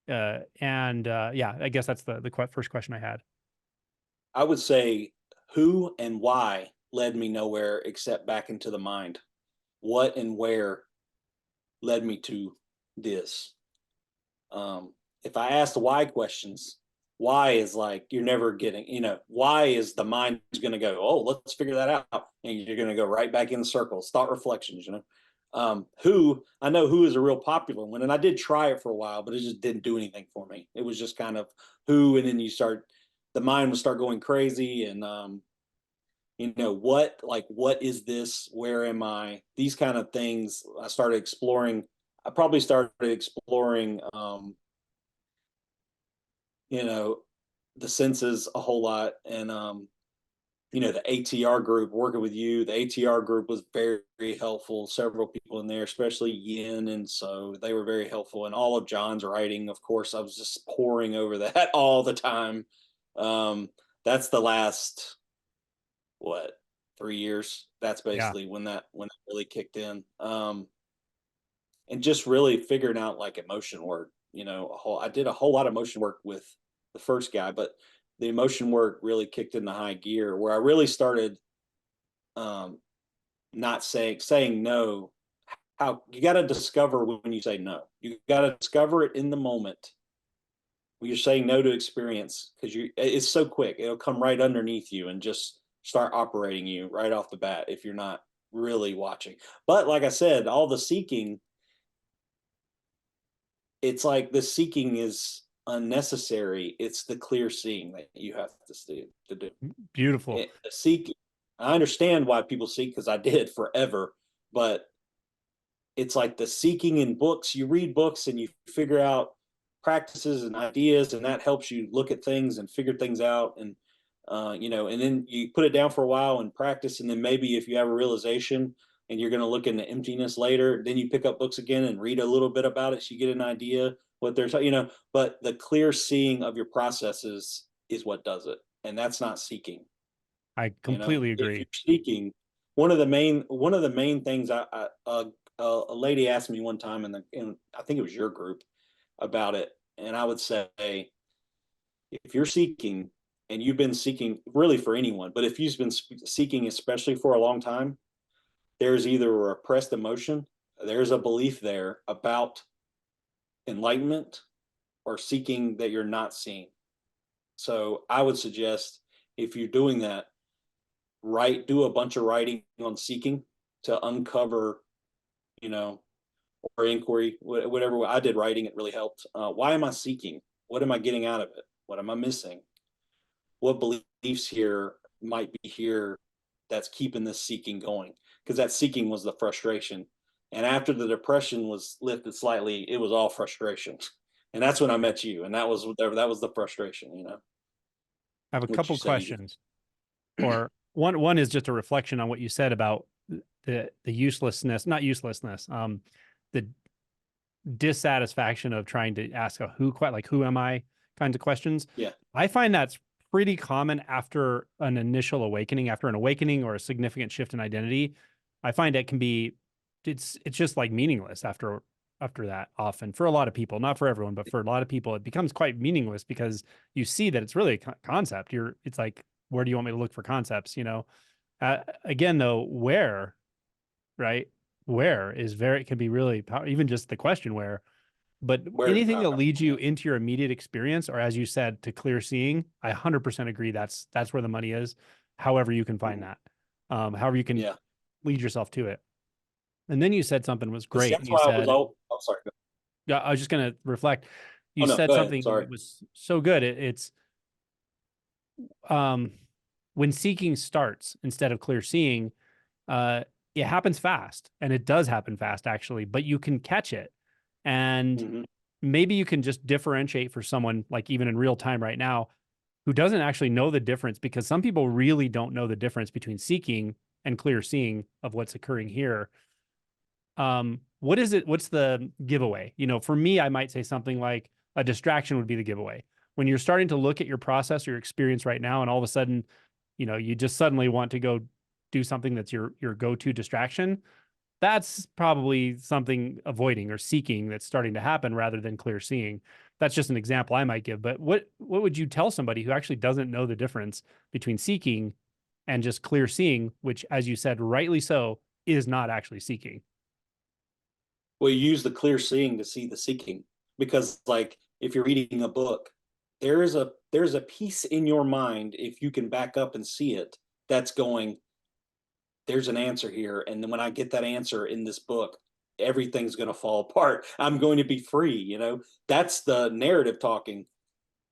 yeah, I guess that's the first question I had. I would say who and why led me nowhere except back into the mind. What and where led me to this. If I ask the why questions, why is like you're never getting, why is the mind going to go, oh, let's figure that out, and you're going to go right back in the circles, thought reflections. Who, I know who is a real popular one, and I did try it for a while, but it just didn't do anything for me. It was just kind of who, and then the mind would start going crazy, and what is this? Where am I? These kind of things. I started exploring. I probably started exploring, you know, the senses a whole lot. And, the ATR group, working with you, the ATR group was very, very helpful. Several people in there, especially Yin. And so they were very helpful. And all of John's writing, of course, I was just poring over that all the time. That's the last, what, 3 years. That's Yeah. basically when it really kicked in. And just really figuring out like emotion work. I did a whole lot of motion work with the first guy, but the emotion work really kicked into high gear where I really started um, not saying no. How you got to discover when you say no. You got to discover it in the moment when you're saying no to experience, because it's so quick. It'll come right underneath you and just start operating you right off the bat if you're not really watching. But like I said, all the seeking, it's like the seeking is unnecessary. It's the clear seeing that you have to do. Beautiful. Seek. I understand why people seek, because I did forever, but it's like the seeking in books. You read books and you figure out practices and ideas, and that helps you look at things and figure things out. And and then you put it down for a while and practice, and then maybe if you have a realization and you're going to look into emptiness later, then you pick up books again and read a little bit about it, so you get an idea what they're but the clear seeing of your processes is what does it, and that's not seeking. I completely If agree. you're seeking, one of the main things a lady asked me one time in I think it was your group about it, and I would say, if you're seeking, and you've been seeking really for anyone, but if you've been seeking especially for a long time, there's either a repressed emotion, there's a belief there about enlightenment, or seeking that you're not seeing. So I would suggest, if you're doing that, do a bunch of writing on seeking to uncover, you know, or inquiry, whatever. I did writing, it really helped. Why am I seeking? What am I getting out of it? What am I missing? What beliefs here might be here that's keeping this seeking going? Because that seeking was the frustration. And after the depression was lifted slightly, it was all frustration. And that's when I met you. And that was the frustration, I have a which you couple said questions. Or one is just a reflection on what you said about the uselessness, not uselessness, the dissatisfaction of trying to ask a who am I kinds of questions. Yeah. I find that's pretty common after an initial awakening, after an awakening or a significant shift in identity. I find it can be, it's just like meaningless after that, often, for a lot of people, not for everyone, but for a lot of people, it becomes quite meaningless because you see that it's really a concept. It's like, where do you want me to look for concepts? Again, though, where, right? Where is very, it can be really even just the question where, but Where's anything that power? leads you into your immediate experience, or as you said, to clear seeing, I 100% agree. That's where the money is. However you can find that, however you can Yeah. lead yourself to it. And then you said something was But see, great. And that's you why I was said, oh, sorry. yeah, I was just going to reflect. Oh You no, said go ahead. something Sorry. that was so good. It's um, when seeking starts instead of clear seeing, uh, it happens fast, and it does happen fast actually, but you can catch it. And Mm-hmm. maybe you can just differentiate for someone, like even in real time right now, who doesn't actually know the difference, because some people really don't know the difference between seeking and clear seeing of what's occurring here. What is it? What's the giveaway? For me, I might say something like a distraction would be the giveaway. When you're starting to look at your process or your experience right now, and all of a sudden, you just suddenly want to go do something that's your go-to distraction, that's probably something avoiding or seeking that's starting to happen rather than clear seeing. That's just an example I might give. But what would you tell somebody who actually doesn't know the difference between seeking and just clear seeing, which, as you said, rightly so, is not actually seeking? Well, you use the clear seeing to see the seeking, because, like, if you're reading a book, there's a piece in your mind, if you can back up and see it, that's going, there's an answer here, and then when I get that answer in this book, everything's going to fall apart. I'm going to be free. That's the narrative talking.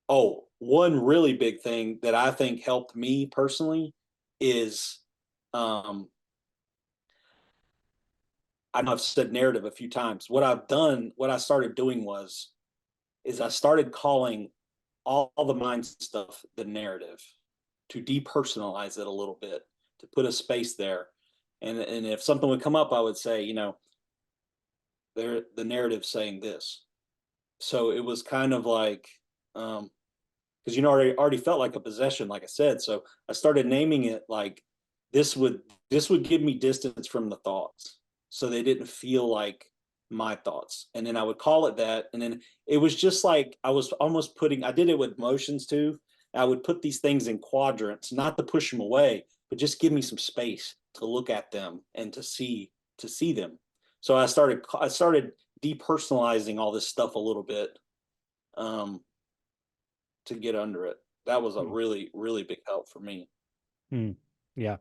Oh, one really big thing that I think helped me personally is, um, I know I've said narrative a few times. What I started doing is I started calling all the mind stuff the narrative, to depersonalize it a little bit, to put a space there. And if something would come up, I would say, the narrative saying this. So it was kind of like, because already felt like a possession, like I said. So I started naming it like, this would give me distance from the thoughts, so they didn't feel like my thoughts. And then I would call it that. And then it was just like I was almost putting, I did it with motions too. I would put these things in quadrants, not to push them away, but just give me some space to look at them and to see them. So I started depersonalizing all this stuff a little bit, um, to get under it. That was a Hmm. really, really big help for me. Hmm. Yeah.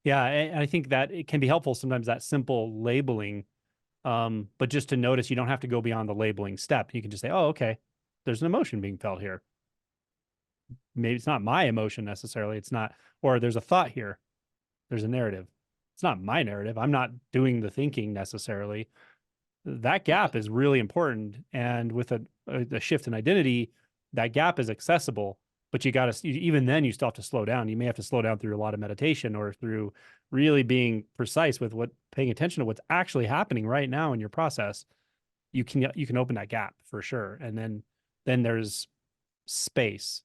Yeah. And I think that it can be helpful sometimes, that simple labeling. But just to notice, you don't have to go beyond the labeling step. You can just say, oh, okay, there's an emotion being felt here. Maybe it's not my emotion necessarily. It's not, or there's a thought here. There's a narrative. It's not my narrative. I'm not doing the thinking necessarily. That Right. gap is really important. And with a shift in identity, that gap is accessible, but you got to, even then, you still have to slow down. You may have to slow down through a lot of meditation or through really being precise with paying attention to what's actually happening right now in your process. You can open that gap for sure. And then there's space.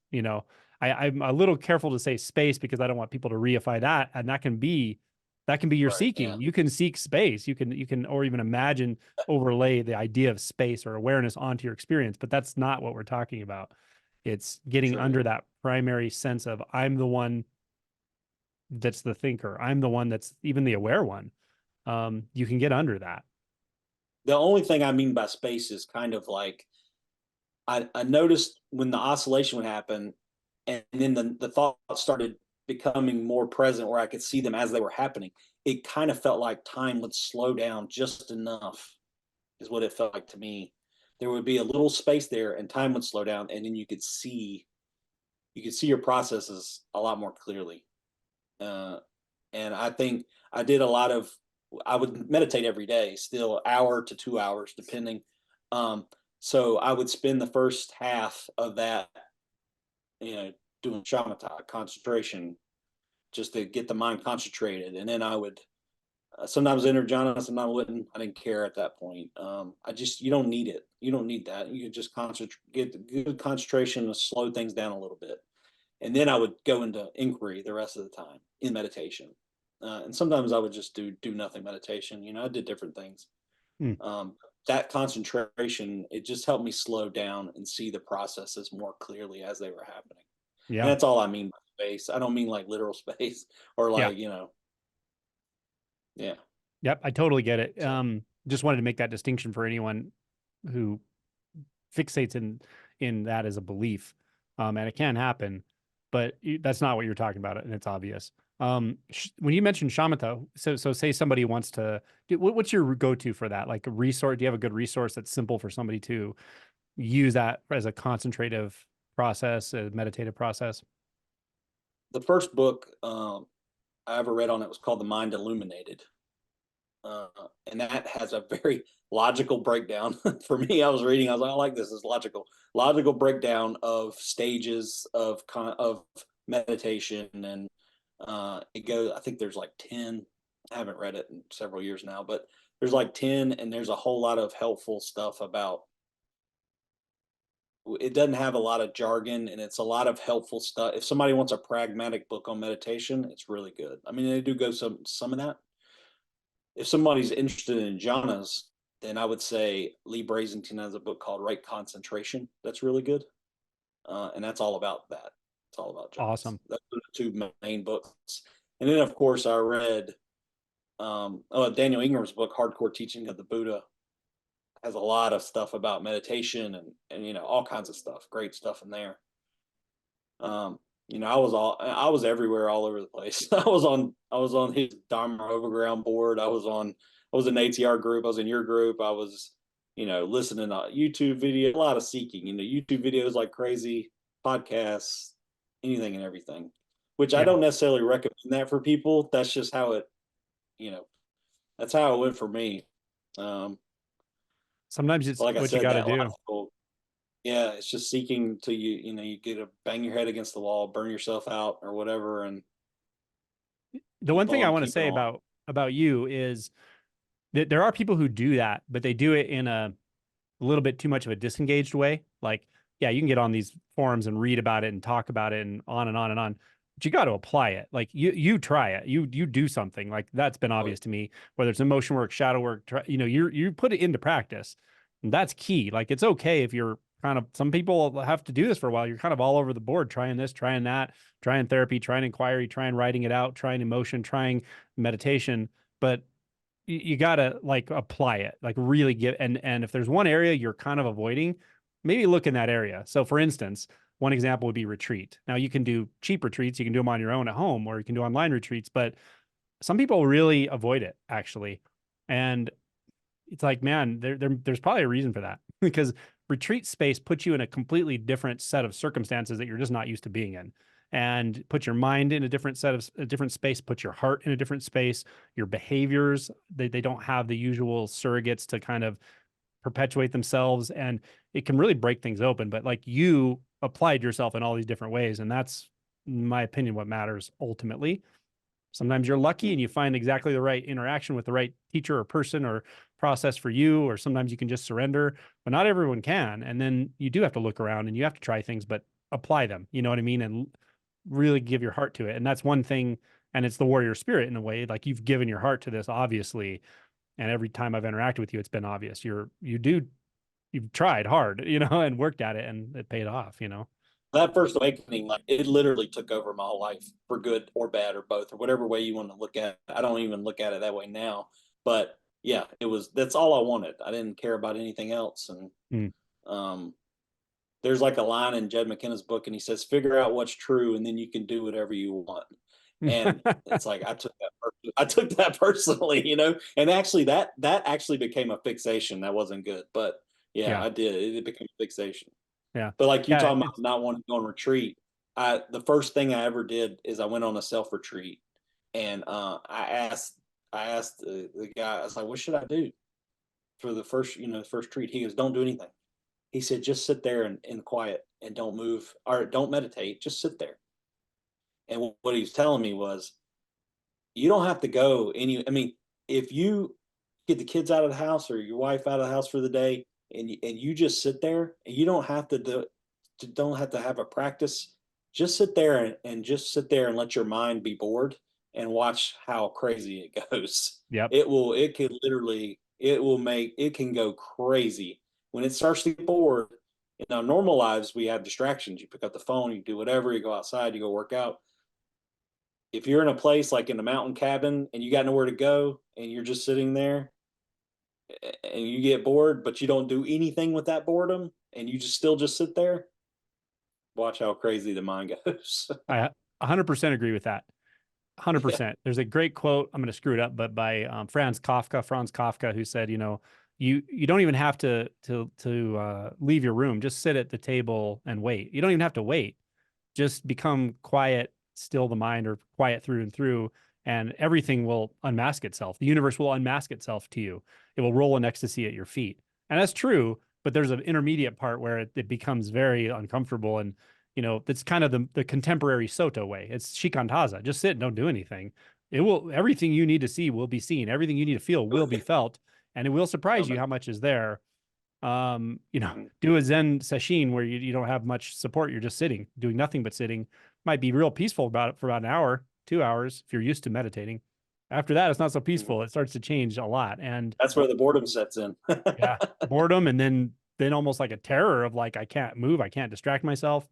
I'm a little careful to say space because I don't want people to reify that. And that can be your Right. Yeah. seeking. You can seek space. You can, or even imagine, overlay the idea of space or awareness onto your experience, but that's not what we're talking about. It's getting True. under that primary sense of I'm the one that's the thinker. I'm the one that's even the aware one. You can get under that. The only thing I mean by space is kind of like I noticed when the oscillation would happen, and then the thoughts started becoming more present where I could see them as they were happening. It kind of felt like time would slow down just enough, is what it felt like to me. There would be a little space there, and time would slow down, and then you could see your processes a lot more clearly. Uh, and I think I did a lot of I would meditate every day, still hour to 2 hours, depending. Um, so I would spend the first half of that, you know, doing shamatha concentration, just to get the mind concentrated, and then I would sometimes enter jhana, sometimes I wouldn't. I didn't care at that point. I just you don't need it. You don't need that. You could just concentrate, get the good concentration, and slow things down a little bit, and then I would go into inquiry the rest of the time in meditation. And sometimes I would just do nothing meditation. I did different things. Hmm. Um, that concentration, it just helped me slow down and see the processes more clearly as they were happening. And Yeah. that's all I mean by space. I don't mean like literal space or Yeah. like, yeah. Yep. I totally get it. So Just wanted to make that distinction for anyone who fixates in that as a belief. And it can happen, but that's not what you're talking about, and it's obvious. When you mentioned shamatha, so say somebody wants to, what's your go-to for that? Like a resource? Do you have a good resource that's simple for somebody to use that as a concentrative process, a meditative process? the first book I ever read on it was called The Mind Illuminated. Uh, and that has a very logical breakdown. For me, I was reading, I was like, I like this. It's logical breakdown of stages of meditation, and it goes. I think there's like 10. I haven't read it in several years now, but there's like 10, and there's a whole lot of helpful stuff about. It doesn't have a lot of jargon, and it's a lot of helpful stuff. If somebody wants a pragmatic book on meditation, it's really good. I mean, they do go some of that. If somebody's interested in jhanas, then I would say Lee Brazington has a book called Right Concentration. That's really good, and that's all about that. It's all about jhanas. Awesome. Those are the two main books. And then, of course, I read Daniel Ingram's book, Hardcore Teaching of the Buddha. Has a lot of stuff about meditation and all kinds of stuff. Great stuff in there. Um, I was everywhere, all over the place. I was on his Dharma Overground board. I was in ATR group. I was in your group. I was, listening to YouTube video, a lot of seeking, YouTube videos like crazy, podcasts, anything and everything. Which I Yeah. don't necessarily recommend that for people. That's just how you know, that's how it went for me. Um, Sometimes it's like I what you said, got to that do. logical, yeah, it's just seeking to you get to bang your head against the wall, burn yourself out or whatever, and The one thing I want to keep it say on. about you is that there are people who do that, but they do it in a little bit too much of a disengaged way. Like, yeah, you can get on these forums and read about it and talk about it and on and on and on. but you got to apply it. Like you try it, you do something. Like that's been Oh, obvious to me, whether it's emotion work, shadow work, you put it into practice. And that's key. Like it's okay if you're kind of, some people have to do this for a while. You're kind of all over the board, trying this, trying that, trying therapy, trying inquiry, trying writing it out, trying emotion, trying meditation. But you got to like apply it, like really get, and if there's one area you're kind of avoiding, maybe look in that area. So for instance, one example would be retreat. Now you can do cheap retreats, you can do them on your own at home, or you can do online retreats, but some people really avoid it actually. And it's like, man, there's probably a reason for that because retreat space puts you in a completely different set of circumstances that you're just not used to being in, and put your mind in a different set of a different space, put your heart in a different space, your behaviors, they don't have the usual surrogates to kind of perpetuate themselves, and it can really break things open. But like you applied yourself in all these different ways, and that's, in my opinion, what matters ultimately. Sometimes you're lucky and you find exactly the right interaction with the right teacher or person or process for you, or sometimes you can just surrender, but not everyone can. And then you do have to look around and you have to try things, but apply them, you know what I mean? And really give your heart to it. And that's one thing. And it's the warrior spirit in a way, like you've given your heart to this, obviously. And every time I've interacted with you, it's been obvious. You've tried hard, and worked at it, and it paid off, that first awakening, like it literally took over my whole life for good or bad or both or whatever way you want to look at it. I don't even look at it that way now, but yeah, that's all I wanted. I didn't care about anything else. And Mm. um, there's like a line in Jed McKenna's book, and he says, "Figure out what's true, and then you can do whatever you want." And it's like I took that personally, And actually, that actually became a fixation. That wasn't good, but yeah, Yeah. I did. It became a fixation. Yeah. But like you Yeah. talking about It's, not wanting to go on retreat, the first thing I ever did is I went on a self retreat, and I asked the guy, I was like, "What should I do for the first the first treat?" He goes, "Don't do anything." He said, "Just sit there in quiet and don't move or don't meditate. Just sit there." And what he was telling me was, you don't have to go any. I mean, if you get the kids out of the house or your wife out of the house for the day, and you just sit there, and you don't have to don't have to have a practice. Just sit there and just sit there and let your mind be bored and watch how crazy it goes. yep. It can literally, it can go crazy when it starts to get bored. In our normal lives, we have distractions. You pick up the phone, you do whatever, you go outside, you go work out. If you're in a place like in a mountain cabin and you got nowhere to go and you're just sitting there and you get bored, but you don't do anything with that boredom and you just sit there, watch how crazy the mind goes. I 100% agree with that. Yeah. 100%. There's a great quote. I'm going to screw it up, but by Franz Kafka, who said, you don't even have to leave your room. Just sit at the table and wait. You don't even have to wait. Just become quiet, still the mind, or quiet through and through, and everything will unmask itself. The universe will unmask itself to you. It will roll in ecstasy at your feet. And that's true, but there's an intermediate part where it becomes very uncomfortable. And, that's kind of the contemporary Soto way. It's shikantaza. Just sit and don't do anything. Everything you need to see will be seen. Everything you need to feel will be felt. And it will surprise you how much is there. Do a Zen sesshin where you don't have much support. You're just sitting, doing nothing but sitting. Might be real peaceful about it for about an hour, 2 hours, if you're used to meditating. After that, it's not so peaceful. It starts to change a lot. And That's where the boredom sets in. yeah, boredom, and then almost like a terror of like, I can't move, I can't distract myself.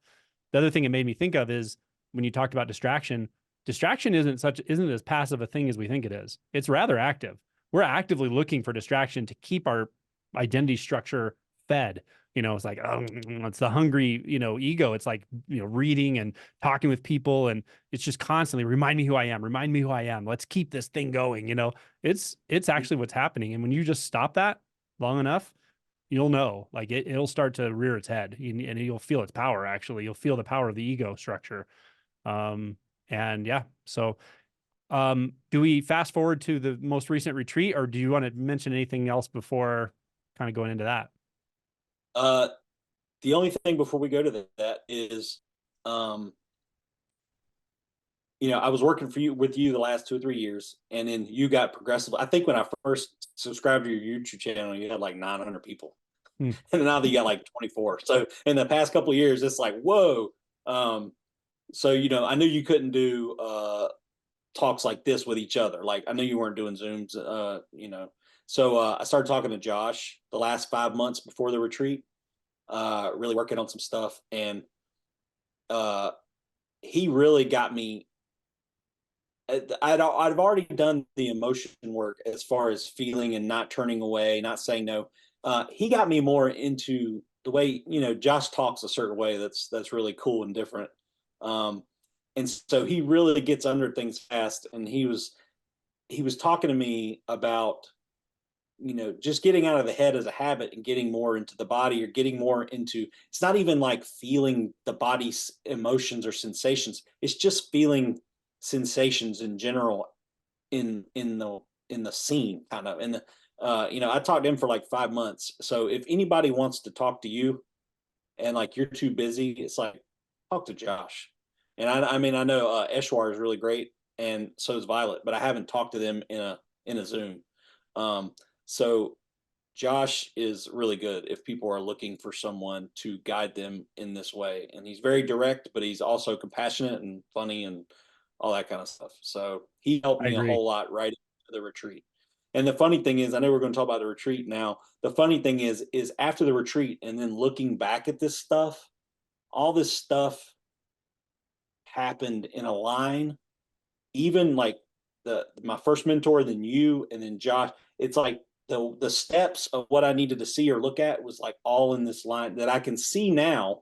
The other thing it made me think of is when you talked about distraction isn't as passive a thing as we think it is. It's rather active. We're actively looking for distraction to keep our identity structure fed. It's like, oh, it's the hungry, ego. It's like, reading and talking with people. And it's just constantly remind me who I am, remind me who I am. Let's keep this thing going. It's actually what's happening. And when you just stop that long enough, you'll know, like it'll start to rear its head, and you'll feel its power. Actually, you'll feel the power of the ego structure. And yeah, so do we fast forward to the most recent retreat, or do you want to mention anything else before kind of going into that? The only thing before we go to that is, I was working with you the last 2 or 3 years, and then you got progressive. I think when I first subscribed to your YouTube channel, you had like 900 people, Hmm. and now that you got like 24. So in the past couple of years, it's like whoa. So, I knew you couldn't do talks like this with each other. Like I knew you weren't doing Zooms, So I started talking to Josh the last 5 months before the retreat, really working on some stuff. And uh, he really got me. I've already done the emotion work as far as feeling and not turning away, not saying no. He got me more into the way, Josh talks a certain way that's really cool and different. Um, and so he really gets under things fast. And he was talking to me about, just getting out of the head as a habit and getting more into the body, or getting more into, it's not even like feeling the body's emotions or sensations. It's just feeling sensations in general in the scene, kind of. And I talked to him for like 5 months. So if anybody wants to talk to you and like you're too busy, it's like, talk to Josh. And I mean, I know Eshwar is really great, and so is Violet, but I haven't talked to them in a Zoom. Um, so Josh is really good if people are looking for someone to guide them in this way. And he's very direct, but he's also compassionate and funny and all that kind of stuff. So he helped I me a agree. whole lot right into the retreat. And the funny thing is, I know we're going to talk about the retreat now. The funny thing is after the retreat and then looking back at this stuff, all this stuff happened in a line. Even like my first mentor, then you, and then Josh. It's like the steps of what I needed to see or look at was like all in this line that I can see now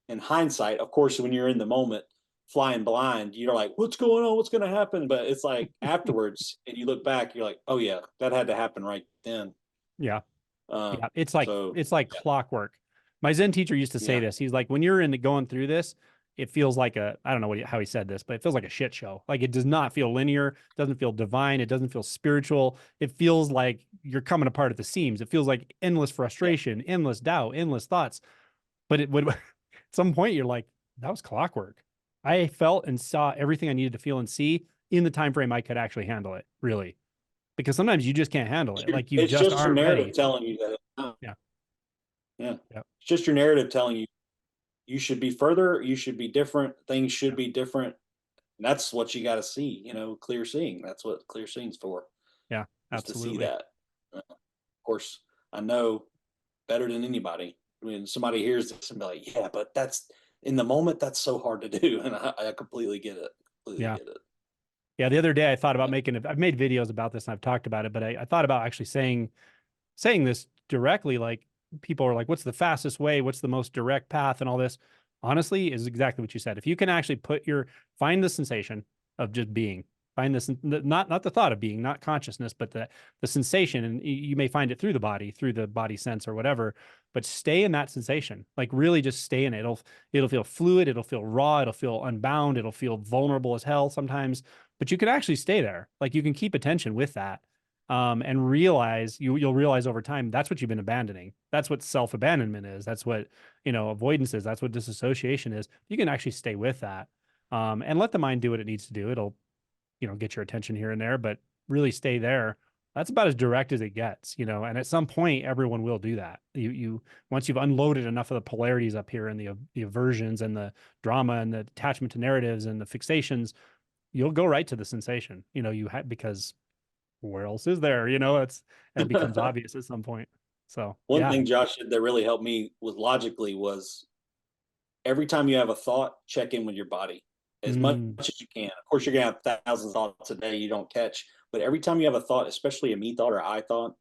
in hindsight. Of course, when you're in the moment flying blind, you're like, what's going on? What's going to happen? But it's like afterwards, and you look back, you're like, oh yeah, that had to happen right then. Yeah. Um, Yeah. so It's like yeah, clockwork. My Zen teacher used to say yeah. this. He's like, when you're in the going through this, it feels like I don't know how he said this, but it feels like a shit show. Like it does not feel linear, doesn't feel divine, it doesn't feel spiritual. It feels like you're coming apart at the seams. It feels like endless Yeah. frustration, endless doubt, endless thoughts. But it would at some point you're like, that was clockwork. I felt and saw everything I needed to feel and see in the time frame I could actually handle it, really. Because sometimes you just can't handle it. Like you It's just just your aren't narrative ready. telling you that. It's not. Yeah. Yeah, Yeah. it's just your narrative telling you you should be further, you should be different, things should Yeah. be different. And that's what you got to see, clear seeing. That's what clear seeing's for, Yeah. is to see Absolutely. that. Of course, I know better than anybody when somebody hears this and be like, yeah, but that's in the moment, that's so hard to do. And I completely get it. Completely Yeah. get it. Yeah. The other day I thought about Yeah. making I've made videos about this and I've talked about it, but I thought about actually saying this directly. Like people are like, what's the fastest way? What's the most direct path and all this? Honestly, is exactly what you said. If you can actually find the sensation of just being, find this, not the thought of being, not consciousness, but the sensation, and you may find it through the body sense or whatever, but stay in that sensation. Like really just stay in it. It'll feel fluid, it'll feel raw, it'll feel unbound, it'll feel vulnerable as hell sometimes, but you can actually stay there. Like you can keep attention with that, and realize you'll realize over time that's what you've been abandoning. That's what self abandonment is. That's what avoidance is. That's what disassociation is. You can actually stay with that, and let the mind do what it needs to do. It'll get your attention here and there, but really stay there. That's about as direct as it gets, And at some point, everyone will do that. You once you've unloaded enough of the polarities up here and the aversions and the drama and the attachment to narratives and the fixations, you'll go right to the sensation. Because where else is there? It becomes obvious at some point. So One yeah. thing Josh did that really helped me was logically was every time you have a thought, check in with your body as much Mm, as you can. Of course, you're gonna have thousands of thoughts a day you don't catch, but every time you have a thought, especially a me thought or I thought,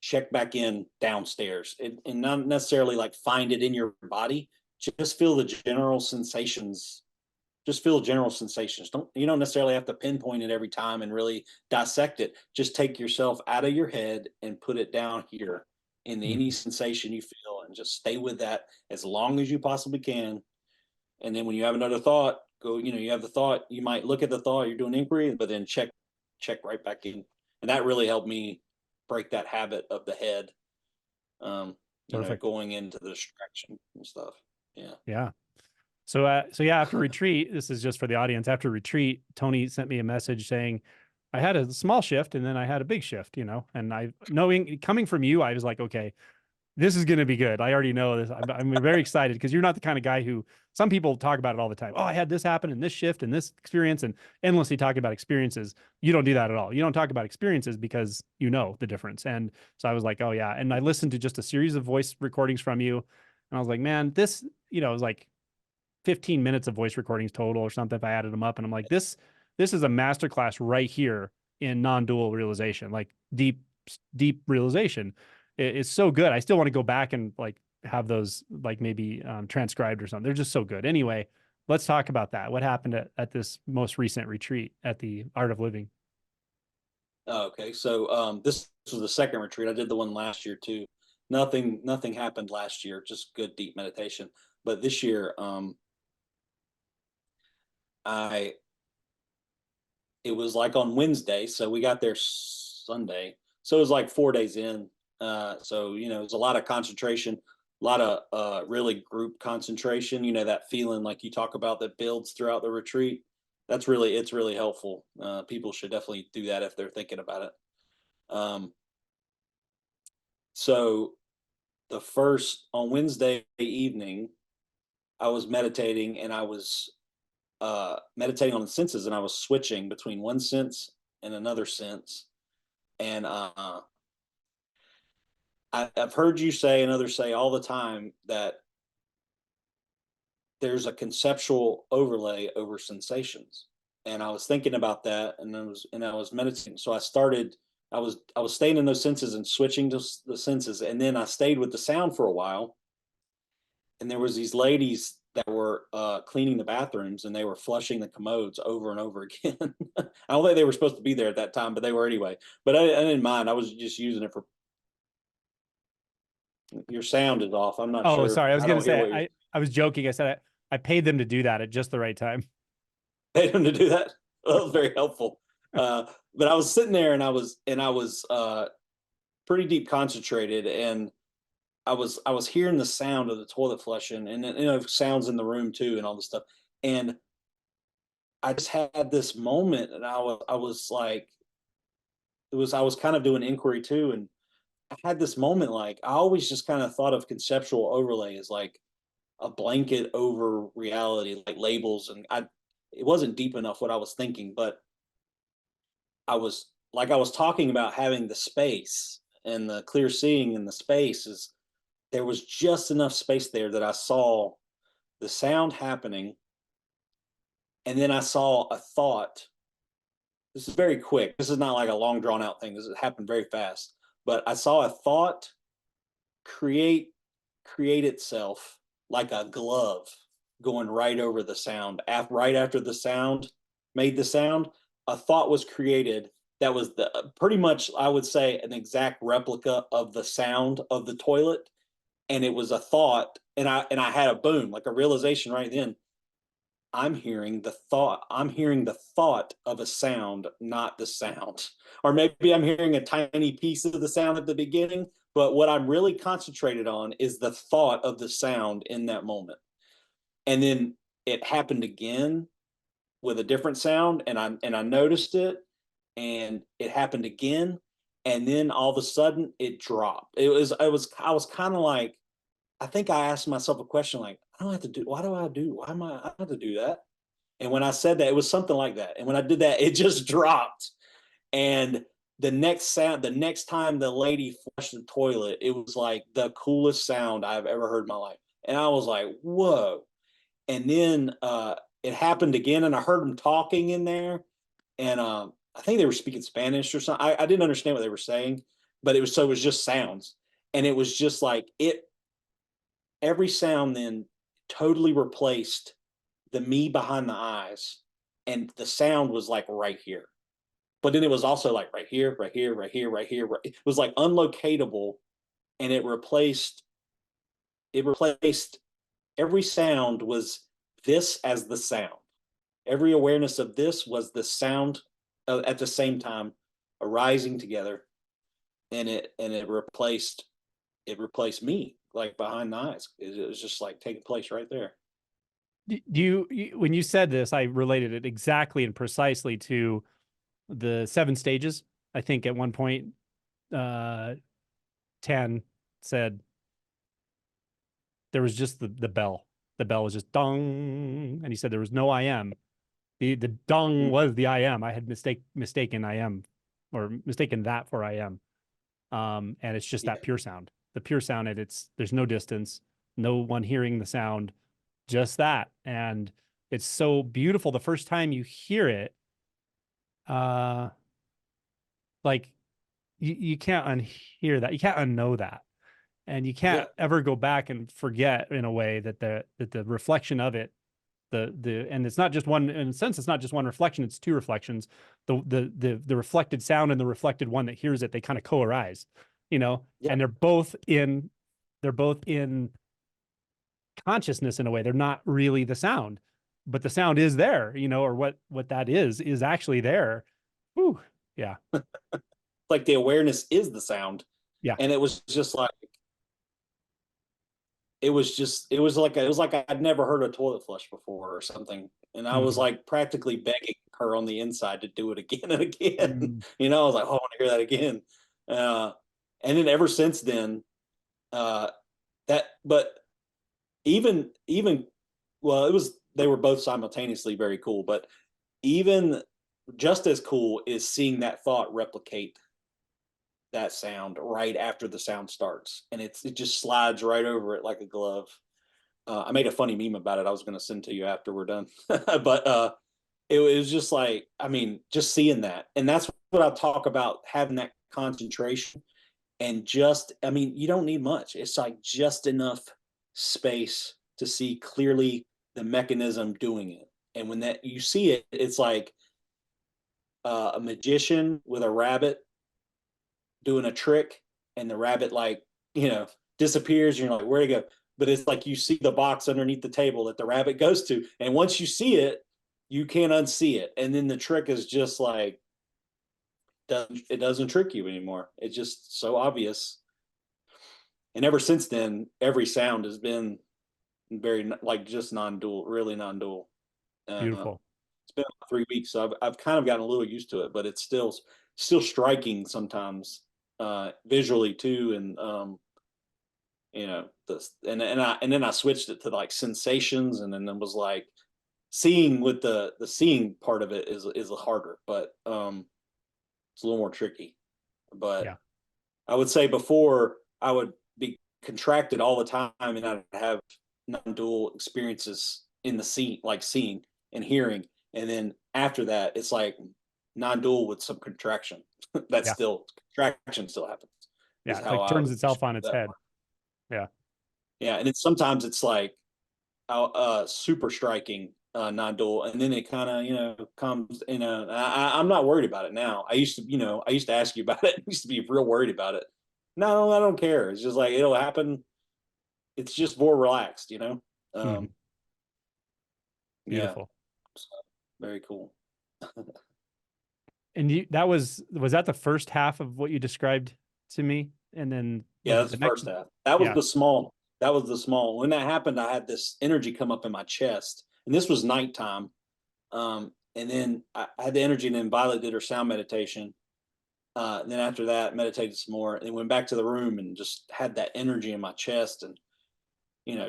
check back in downstairs, and not necessarily like find it in your body. Just feel the general sensations. Just feel general sensations. You don't necessarily have to pinpoint it every time and really dissect it. Just take yourself out of your head and put it down here in any mm, sensation you feel, and just stay with that as long as you possibly can. And then when you have another thought, you have the thought, you might look at the thought, you're doing inquiry, but then check right back in. And that really helped me break that habit of the head, perfect. going into the distraction and stuff. Yeah. Yeah. So yeah, after retreat, this is just for the audience. After retreat, Tony sent me a message saying, I had a small shift and then I had a big shift, and I knowing coming from you, I was like, okay, this is going to be good. I already know this. I'm very excited because you're not the kind of guy who, some people talk about it all the time. Oh, I had this happen and this shift and this experience, and endlessly talking about experiences. You don't do that at all. You don't talk about experiences because you know the difference. And so I was like, oh yeah. And I listened to just a series of voice recordings from you, and I was like, man, this, it was like 15 minutes of voice recordings total or something if I added them up. And I'm like, this is a masterclass right here in non-dual realization, like deep realization. It's so good. I still want to go back and like have those like maybe transcribed or something. They're just so good. Anyway, let's talk about that. What happened at this most recent retreat at the Art of Living? Okay, so this was the second retreat. I did the one last year too. Nothing happened last year. Just good deep meditation. But this year, I it was like on Wednesday, so we got there Sunday. So it was like 4 days in. So it was a lot of concentration, a lot of really group concentration. That feeling like you talk about that builds throughout the retreat. It's really helpful. People should definitely do that if they're thinking about it. Um, so the first on Wednesday evening, I was meditating and I was meditating on the senses, and I was switching between one sense and another sense. And I've heard you say and others say all the time that there's a conceptual overlay over sensations. And I was thinking about that, and I was meditating. So I was staying in those senses and switching to the senses, and then I stayed with the sound for a while. And there was these ladies that were cleaning the bathrooms, and they were flushing the commodes over and over again. I don't think they were supposed to be there at that time, but they were anyway. But I didn't mind. I was just using it for. Your sound is off. I'm not Oh, sure. sorry. I was I going to don't hear say, what you're I was joking. I said, I paid them to do that at just the right time. paying them to do that. Well, that was very helpful. But I was sitting there, and I was pretty deep concentrated, and I was hearing the sound of the toilet flushing, and sounds in the room too, and all this stuff. And I just had this moment, and I was like, I was kind of doing inquiry too, and I had this moment, like I always just kind of thought of conceptual overlay as like a blanket over reality, like labels, and it wasn't deep enough what I was thinking, but I was talking about having the space and the clear seeing in the space is there was just enough space there that I saw the sound happening, and then I saw a thought. This is very quick. This is not like a long drawn out thing. This happened very fast. But I saw a thought create itself like a glove going right over the sound. Right after the sound made the sound, a thought was created that was pretty much, I would say, an exact replica of the sound of the toilet. And it was a thought, and I had a boom, like a realization right then. I'm hearing the thought. I'm hearing the thought of a sound, not the sound. Or maybe I'm hearing a tiny piece of the sound at the beginning, but what I'm really concentrated on is the thought of the sound in that moment. And then it happened again with a different sound, and I noticed it, and it happened again, and then all of a sudden it dropped. I was kind of like, I think I asked myself a question like, I don't have to do, why do I do, why am I have to do that? And when I said that, it was something like that. And when I did that, it just dropped. And the next time the lady flushed the toilet, it was like the coolest sound I've ever heard in my life. And I was like, whoa. And then it happened again, and I heard them talking in there. And I think they were speaking Spanish or something. I didn't understand what they were saying, but it was just sounds. And it was just like every sound then totally replaced the me behind the eyes, and the sound was like right here. But then it was also like right here, right here, right here, right here. It was like unlocatable, and it replaced every sound was this as the sound. Every awareness of this was the sound at the same time arising together, and it replaced me like behind the eyes. It was just like taking place right there. When you said this, I related it exactly and precisely to the 7 stages. I think at one point, 10 said, There was just the bell. The bell was just dong, and he said there was no I am. The dong was the I am. I had mistaken I am, or mistaken that for I am. And it's just Yeah. that pure sound. The pure sound, and there's no distance, no one hearing the sound, just that. And it's so beautiful the first time you hear it. Uh, like you can't unhear that. You can't unknow that. And you Yeah. can't ever go back and forget in a way that the reflection of it, and it's not just one, in a sense, it's not just one reflection, it's two reflections. The reflected sound and the reflected one that hears it, they kind of co-arise, Yeah. and they're both in consciousness in a way. They're not really the sound, but the sound is there, or what that is actually there. Whew. Yeah. Like the awareness is the sound. Yeah. And it was just like, it was like I'd never heard a toilet flush before or something. And I was Mhm. like practically begging her on the inside to do it again and again. Mm. I was like, oh, I want to hear that again. Uh, and then ever since then, uh, but even, well, they were both simultaneously very cool, but even just as cool is seeing that thought replicate that sound right after the sound starts, and it just slides right over it like a glove. I made a funny meme about it. I was going to send to you after we're done, but it was just like, I mean, just seeing that, and that's what I talk about, having that concentration, and just, I mean, you don't need much. It's like just enough space to see clearly the mechanism doing it, and when that you see it, it's like a magician with a rabbit doing a trick, and the rabbit, like, disappears, and you're like, where'd it go? But it's like you see the box underneath the table that the rabbit goes to, and once you see it, you can't unsee it, and then the trick is just like, it doesn't trick you anymore. It's just so obvious. And ever since then, every sound has been very, like, just non-dual, really non-dual. Beautiful. It's been about 3 weeks, so I've kind of gotten a little used to it, but it's still striking sometimes, visually too. And this, and then I switched it to like sensations, and then it was like seeing, with the seeing part of it is harder, but it's a little more tricky. But Yeah. I would say before, I would be contracted all the time, and I'd have non-dual experiences in the scene, like seeing and hearing. And then after that, it's like non-dual with some contraction. That's Yeah. still, contraction still happens, Yeah. is It's how like I turns would itself describe on its that head. part. Yeah. Yeah, and sometimes it's like super striking, non-dual, and then it kind of, comes in a. I'm not worried about it now. I used to ask you about it. I used to be real worried about it. No, I don't care. It's just like it'll happen. It's just more relaxed. Mhm. Um, yeah, Beautiful. so, very cool. And was that the first half of what you described to me? And then Yeah, was it that's the the next? first half. That was Yeah. the small. That was the small. When that happened, I had this energy come up in my chest, and this was nighttime. And then I had the energy, and then Violet did her sound meditation. And then after that, meditated some more, and went back to the room and just had that energy in my chest, and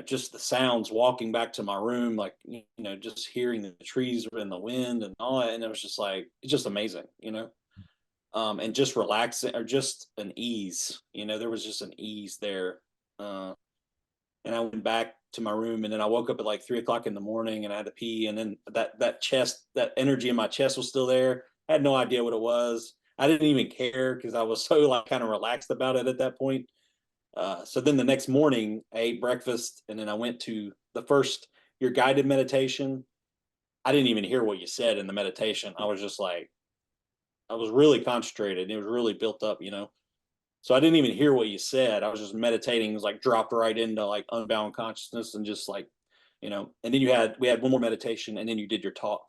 just the sounds walking back to my room, like, just hearing the trees and the wind and all that, and it was just like, it's just amazing. And just relaxing, or just an ease. There was just an ease there. Uh, and I went back to my room, and then I woke up at like 3 o'clock in the morning, and I had to pee, and then that energy in my chest was still there. I had no idea what it was. I didn't even care because I was so, like, kind of relaxed about it at that point. So then the next morning, I ate breakfast, and then I went to the first, your guided meditation. I didn't even hear what you said in the meditation. I was just like, I was really concentrated, and it was really built up. So I didn't even hear what you said. I was just meditating. It was like dropped right into like unbound consciousness, and just like, and then we had one more meditation, and then you did your talk.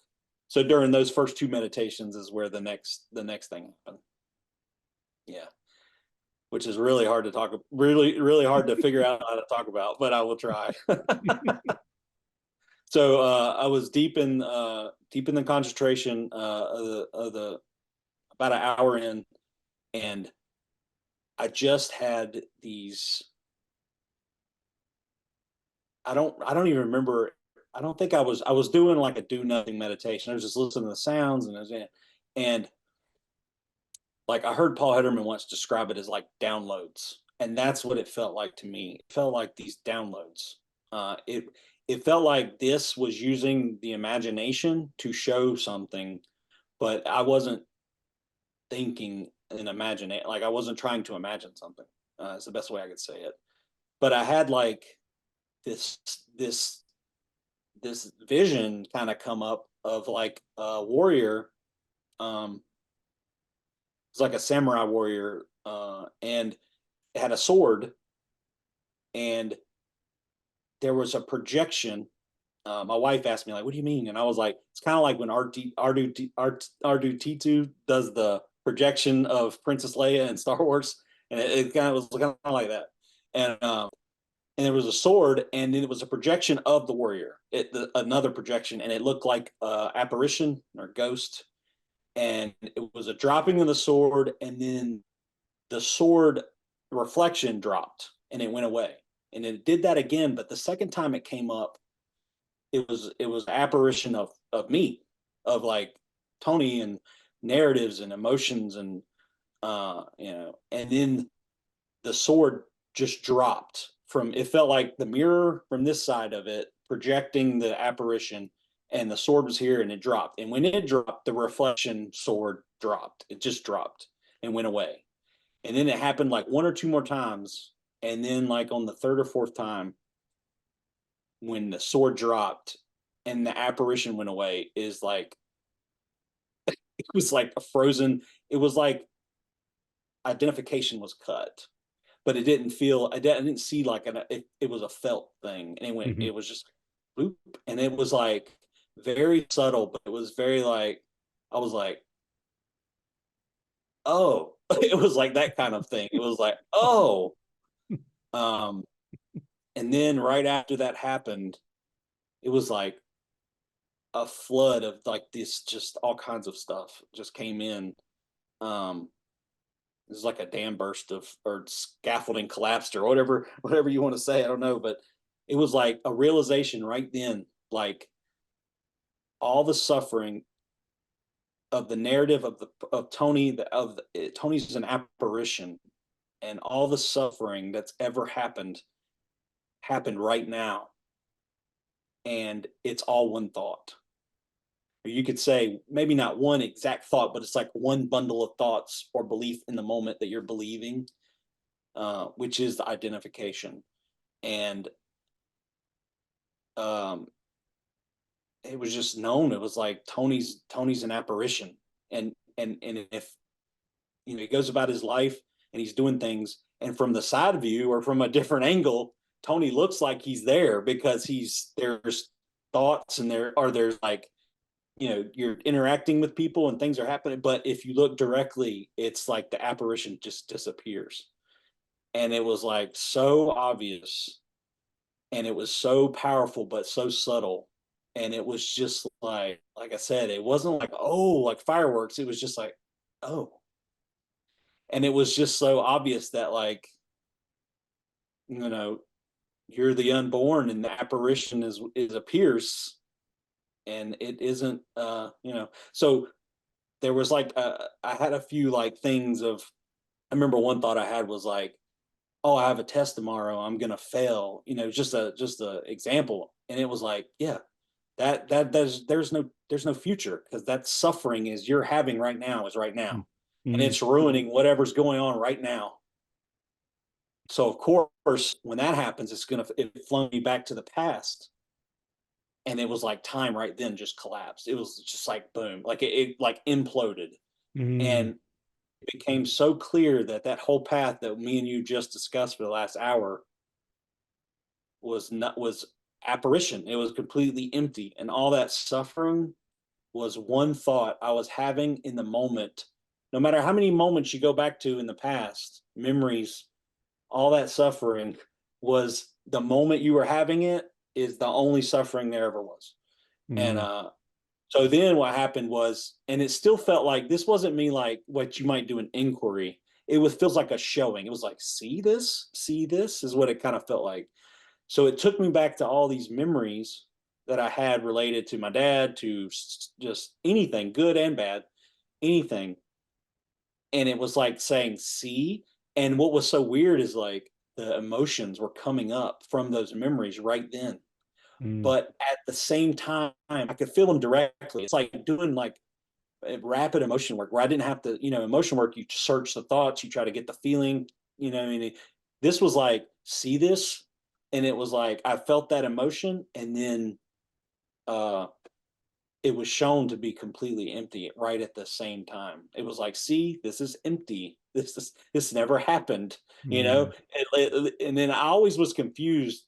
So during those first two meditations is where the next thing happened. Yeah. Which is really hard to talk, really, really hard to figure out how to talk about, but I will try. So I was deep in the concentration, of the about an hour in, and I just had these I don't even remember. I don't think I was doing like a do nothing meditation. I was just listening to the sounds and like I heard Paul Hederman once describe it as like downloads, and that's what it felt like to me. It felt like these downloads. It felt like this was using the imagination to show something, but I wasn't thinking and imagining. Like I wasn't trying to imagine something. It's the best way I could say it. But I had like this this this vision kind of come up of like a warrior. It's like a samurai warrior, and it had a sword, and there was a projection. My wife asked me like, "What do you mean?" And I was like, "It's kind of like when R2 does the projection of Princess Leia in Star Wars, and it kind of was kind of like that." And there was a sword, and then it was a projection of the warrior, another projection, and it looked like apparition or ghost, and it was a dropping of the sword, and then the sword reflection dropped, and it went away, and it did that again, but the second time it came up, it was apparition of me, of like Tony and narratives and emotions and and then the sword just dropped from, it felt like the mirror from this side of it projecting the apparition, and the sword was here and it dropped, and when it dropped, the reflection sword dropped, it just dropped and went away, and then it happened like one or two more times, and then like on the third or fourth time when the sword dropped and the apparition went away, is like it was like a frozen, it was like identification was cut, but it didn't feel, I didn't see like it was a felt thing, and Mhm. it was just boop, and it was like very subtle, but it was very like, I was like, oh, it was like that kind of thing, it was like, oh. um and then right after that happened, it was like a flood of like this, just all kinds of stuff just came in. um it was like a dam burst of, or scaffolding collapsed, or whatever you want to say, I don't know, but it was like a realization right then, like all the suffering of the narrative of Tony, Tony's an apparition, and all the suffering that's ever happened right now, and it's all one thought. Or you could say maybe not one exact thought, but it's like one bundle of thoughts or belief in the moment that you're believing, which is the identification. And um, it was just known. It was like Tony's an apparition, and if he goes about his life and he's doing things, and from the side view or from a different angle, Tony looks like he's there because there's thoughts, and there's like, you're interacting with people and things are happening, but if you look directly, it's like the apparition just disappears, and it was like so obvious, and it was so powerful but so subtle, and it was just like I said, it wasn't like, oh, like fireworks, it was just like, oh, and it was just so obvious that like, you know you're the unborn, and the apparition is appears, and it isn't, so there was like, I had a few like things of, I remember one thought I had was like, oh, I have a test tomorrow, I'm gonna fail, just a example, and it was like, yeah, there's no future, because that suffering is you're having right now is right now, and Mhm. it's ruining whatever's going on right now. So of course, when that happens, it flung me back to the past, and it was like time right then just collapsed. It was just like boom, like it like imploded, Mhm. and it became so clear that that whole path that me and you just discussed for the last hour was apparition. It was completely empty, and all that suffering was one thought I was having in the moment. No matter how many moments you go back to in the past, memories, all that suffering was the moment you were having it, is the only suffering there ever was. And Mhm. so then what happened was, and it still felt like this wasn't me like what you might do an inquiry. It was feels like a showing. It was like, see this is what it kind of felt like. So it took me back to all these memories that I had related to my dad, to just anything, good and bad, anything. And it was like saying, see? And what was so weird is like the emotions were coming up from those memories right then. Mm, But at the same time, I could feel them directly. It's like doing like rapid emotion work where I didn't have to, emotion work, you search the thoughts, you try to get the feeling, I mean, this was like, see this? And it was like, I felt that emotion. And then uh, it was shown to be completely empty right at the same time. It was like, see, this is empty. This never happened, mm, and then I always was confused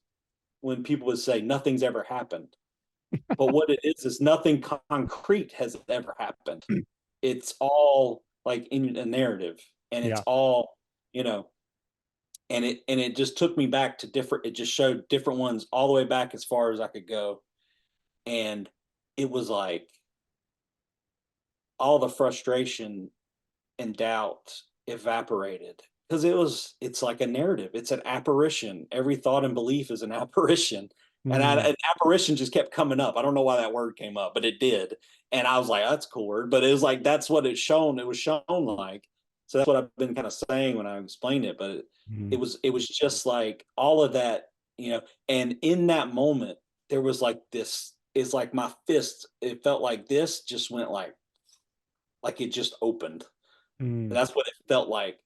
when people would say nothing's ever happened. But what it is nothing concrete has ever happened. It's all like in a narrative, and it's yeah. all, you know, and it just took me back to different, it just showed different ones all the way back as far as I could go. And it was like all the frustration and doubt evaporated because it's like a narrative. It's an apparition. Every thought and belief is an apparition. And Mm, an apparition just kept coming up. I don't know why that word came up, but it did. And I was like, "Oh, that's a cool word." But it was like, that's what it's shown. It was shown like, so that's what I've been kind of saying when I explained it. But mm, it was just like all of that, and in that moment, there was like this, is like my fist, it felt like this just went like it just opened. mm, That's what it felt like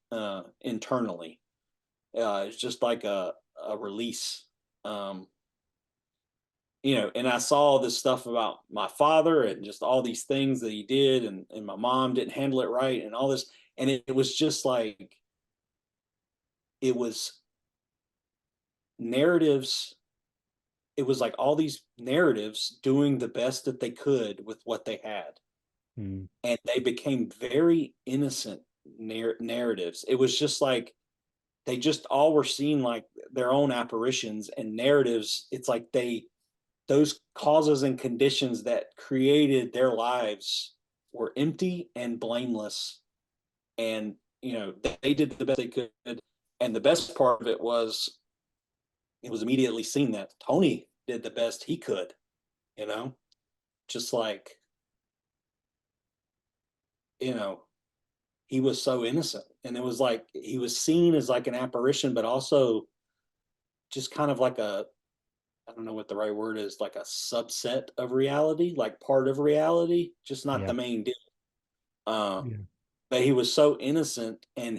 internally. It's just like a release. Um, and I saw all this stuff about my father and just all these things that he did, and my mom didn't handle it right, and all this. And it was just like, it was narratives. It was like all these narratives doing the best that they could with what they had. mm, And they became very innocent narratives. It was just like, they just all were seeing like their own apparitions and narratives. It's like those causes and conditions that created their lives were empty and blameless. And, they did the best they could. And the best part of it was, it was immediately seen that Tony did the best he could, you know, just like, you know, he was so innocent. And it was like, he was seen as like an apparition, but also just kind of like I don't know what the right word is, like a subset of reality, like part of reality, just not yeah. the main deal. Uh, Yeah. but he was so innocent, and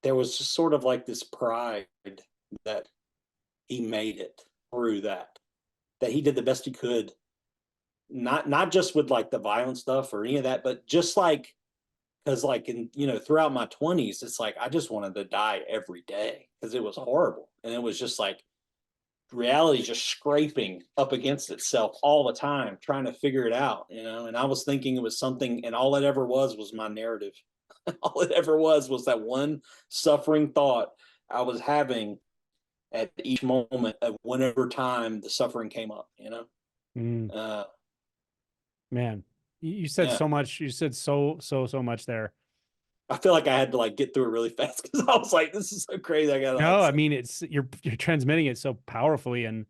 there was just sort of like this pride that he made it through that he did the best he could, not just with like the violent stuff or any of that, but just like, because like in, throughout my 20s, it's like I just wanted to die every day because it was horrible, and it was just like reality just scraping up against itself all the time, trying to figure it out, and I was thinking it was something, and all it ever was my narrative. All it ever was that one suffering thought I was having at each moment of whenever time the suffering came up, Mm, uh man, you said yeah. so much. You said so much there. I feel like I had to like get through it really fast because I was like, this is so crazy, I gotta like No, I say. mean it's you're transmitting it so powerfully, and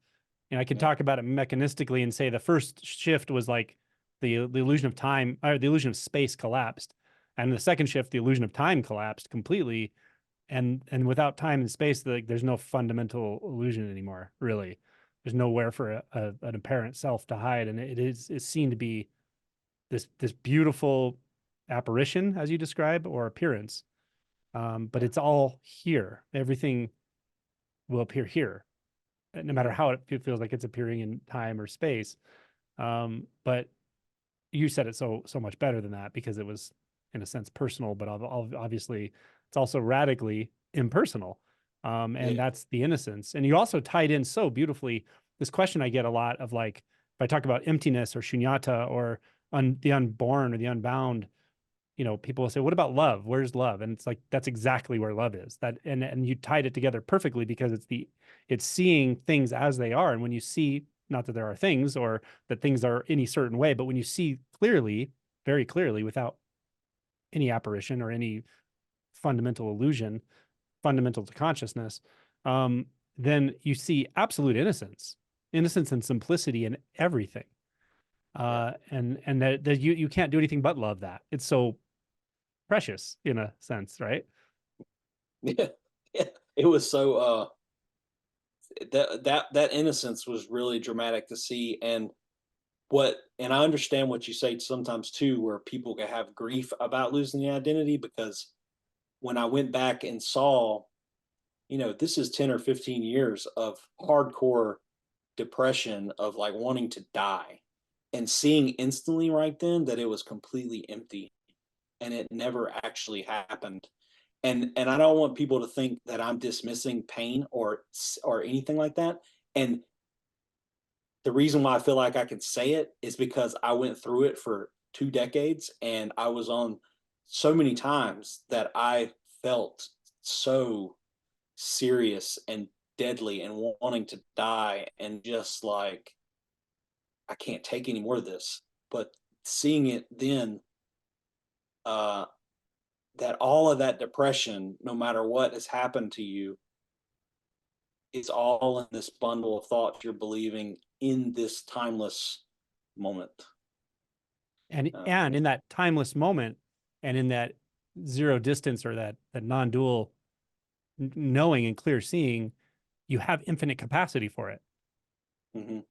I can Yeah, talk about it mechanistically and say the first shift was like the illusion of time or the illusion of space collapsed, and the second shift, the illusion of time collapsed completely, and without time and space, like there's no fundamental illusion anymore. Really, there's nowhere for an apparent self to hide, and it's seen to be this beautiful apparition as you describe or appearance. But yeah, it's all here. Everything will appear here, no matter how it feels like it's appearing in time or space. But you said it so much better than that because it was in a sense personal, but obviously it's also radically impersonal. And yeah, that's the innocence. And you also tied in so beautifully this question I get a lot of like, if I talk about emptiness or shunyata or the unborn or the unbound, people will say, what about love? Where's love? And it's like, that's exactly where love is. That, and you tied it together perfectly because it's seeing things as they are. And when you see, not that there are things or that things are any certain way, but when you see clearly, very clearly, without any apparition or any fundamental illusion, fundamental to consciousness, um, then you see absolute innocence and simplicity in everything. Yeah. And that you can't do anything but love that. It's so precious in a sense, right? Yeah. Yeah. It was so that innocence was really dramatic to see. And I understand what you say sometimes too, where people can have grief about losing the identity, because when I went back and saw, this is 10 or 15 years of hardcore depression, of like wanting to die, and seeing instantly right then that it was completely empty and it never actually happened. And I don't want people to think that I'm dismissing pain or anything like that. And the reason why I feel like I can say it is because I went through it for 2 decades, and I was on so many times that I felt so serious and deadly and wanting to die, and just like, I can't take any more of this. But seeing it then, uh, that all of that depression, no matter what has happened to you, it's all in this bundle of thoughts you're believing in this timeless moment. And in that timeless moment, and in that zero distance, or that non-dual knowing and clear seeing, you have infinite capacity for it. Mhm.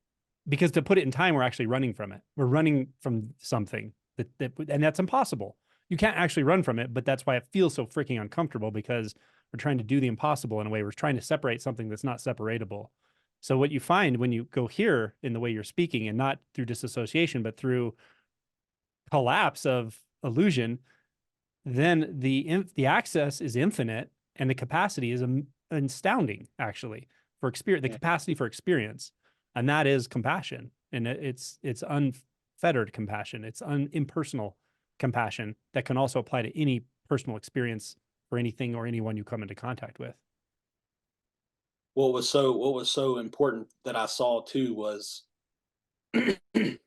Because to put it in time, we're actually running from it. We're running from something and that's impossible. You can't actually run from it, but that's why it feels so freaking uncomfortable, because we're trying to do the impossible in a way. We're trying to separate something that's not separatable. So what you find when you go here in the way you're speaking, and not through disassociation, but through collapse of illusion, then the access is infinite, and the capacity is astounding, actually, for experience, the Yeah. capacity for experience. And that is compassion. And it's unfettered compassion. It's impersonal compassion that can also apply to any personal experience for anything or anyone you come into contact with. What was so important that I saw too was, it's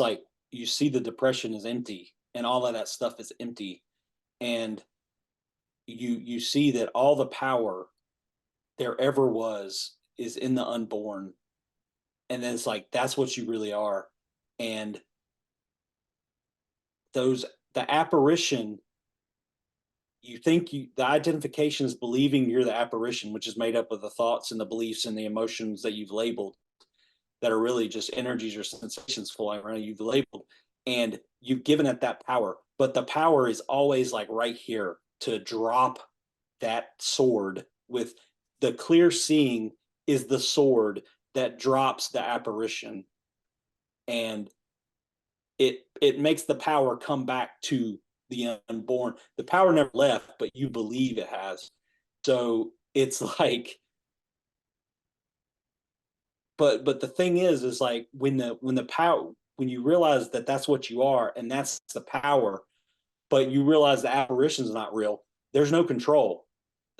like you see the depression is empty and all of that stuff is empty, and you see that all the power there ever was is in the unborn. And then it's like, that's what you really are. And those the apparition, the identification is believing you're the apparition, which is made up of the thoughts and the beliefs and the emotions that you've labeled, that are really just energies or sensations flowing around, you've labeled, and you've given it that power. But the power is always like right here to drop that sword. With the clear seeing is the sword that drops the apparition, and it makes the power come back to the unborn. The power never left, but you believe it has. So it's like, but the thing is like, when the power, when you realize that that's what you are and that's the power, but you realize the apparition is not real, there's no control.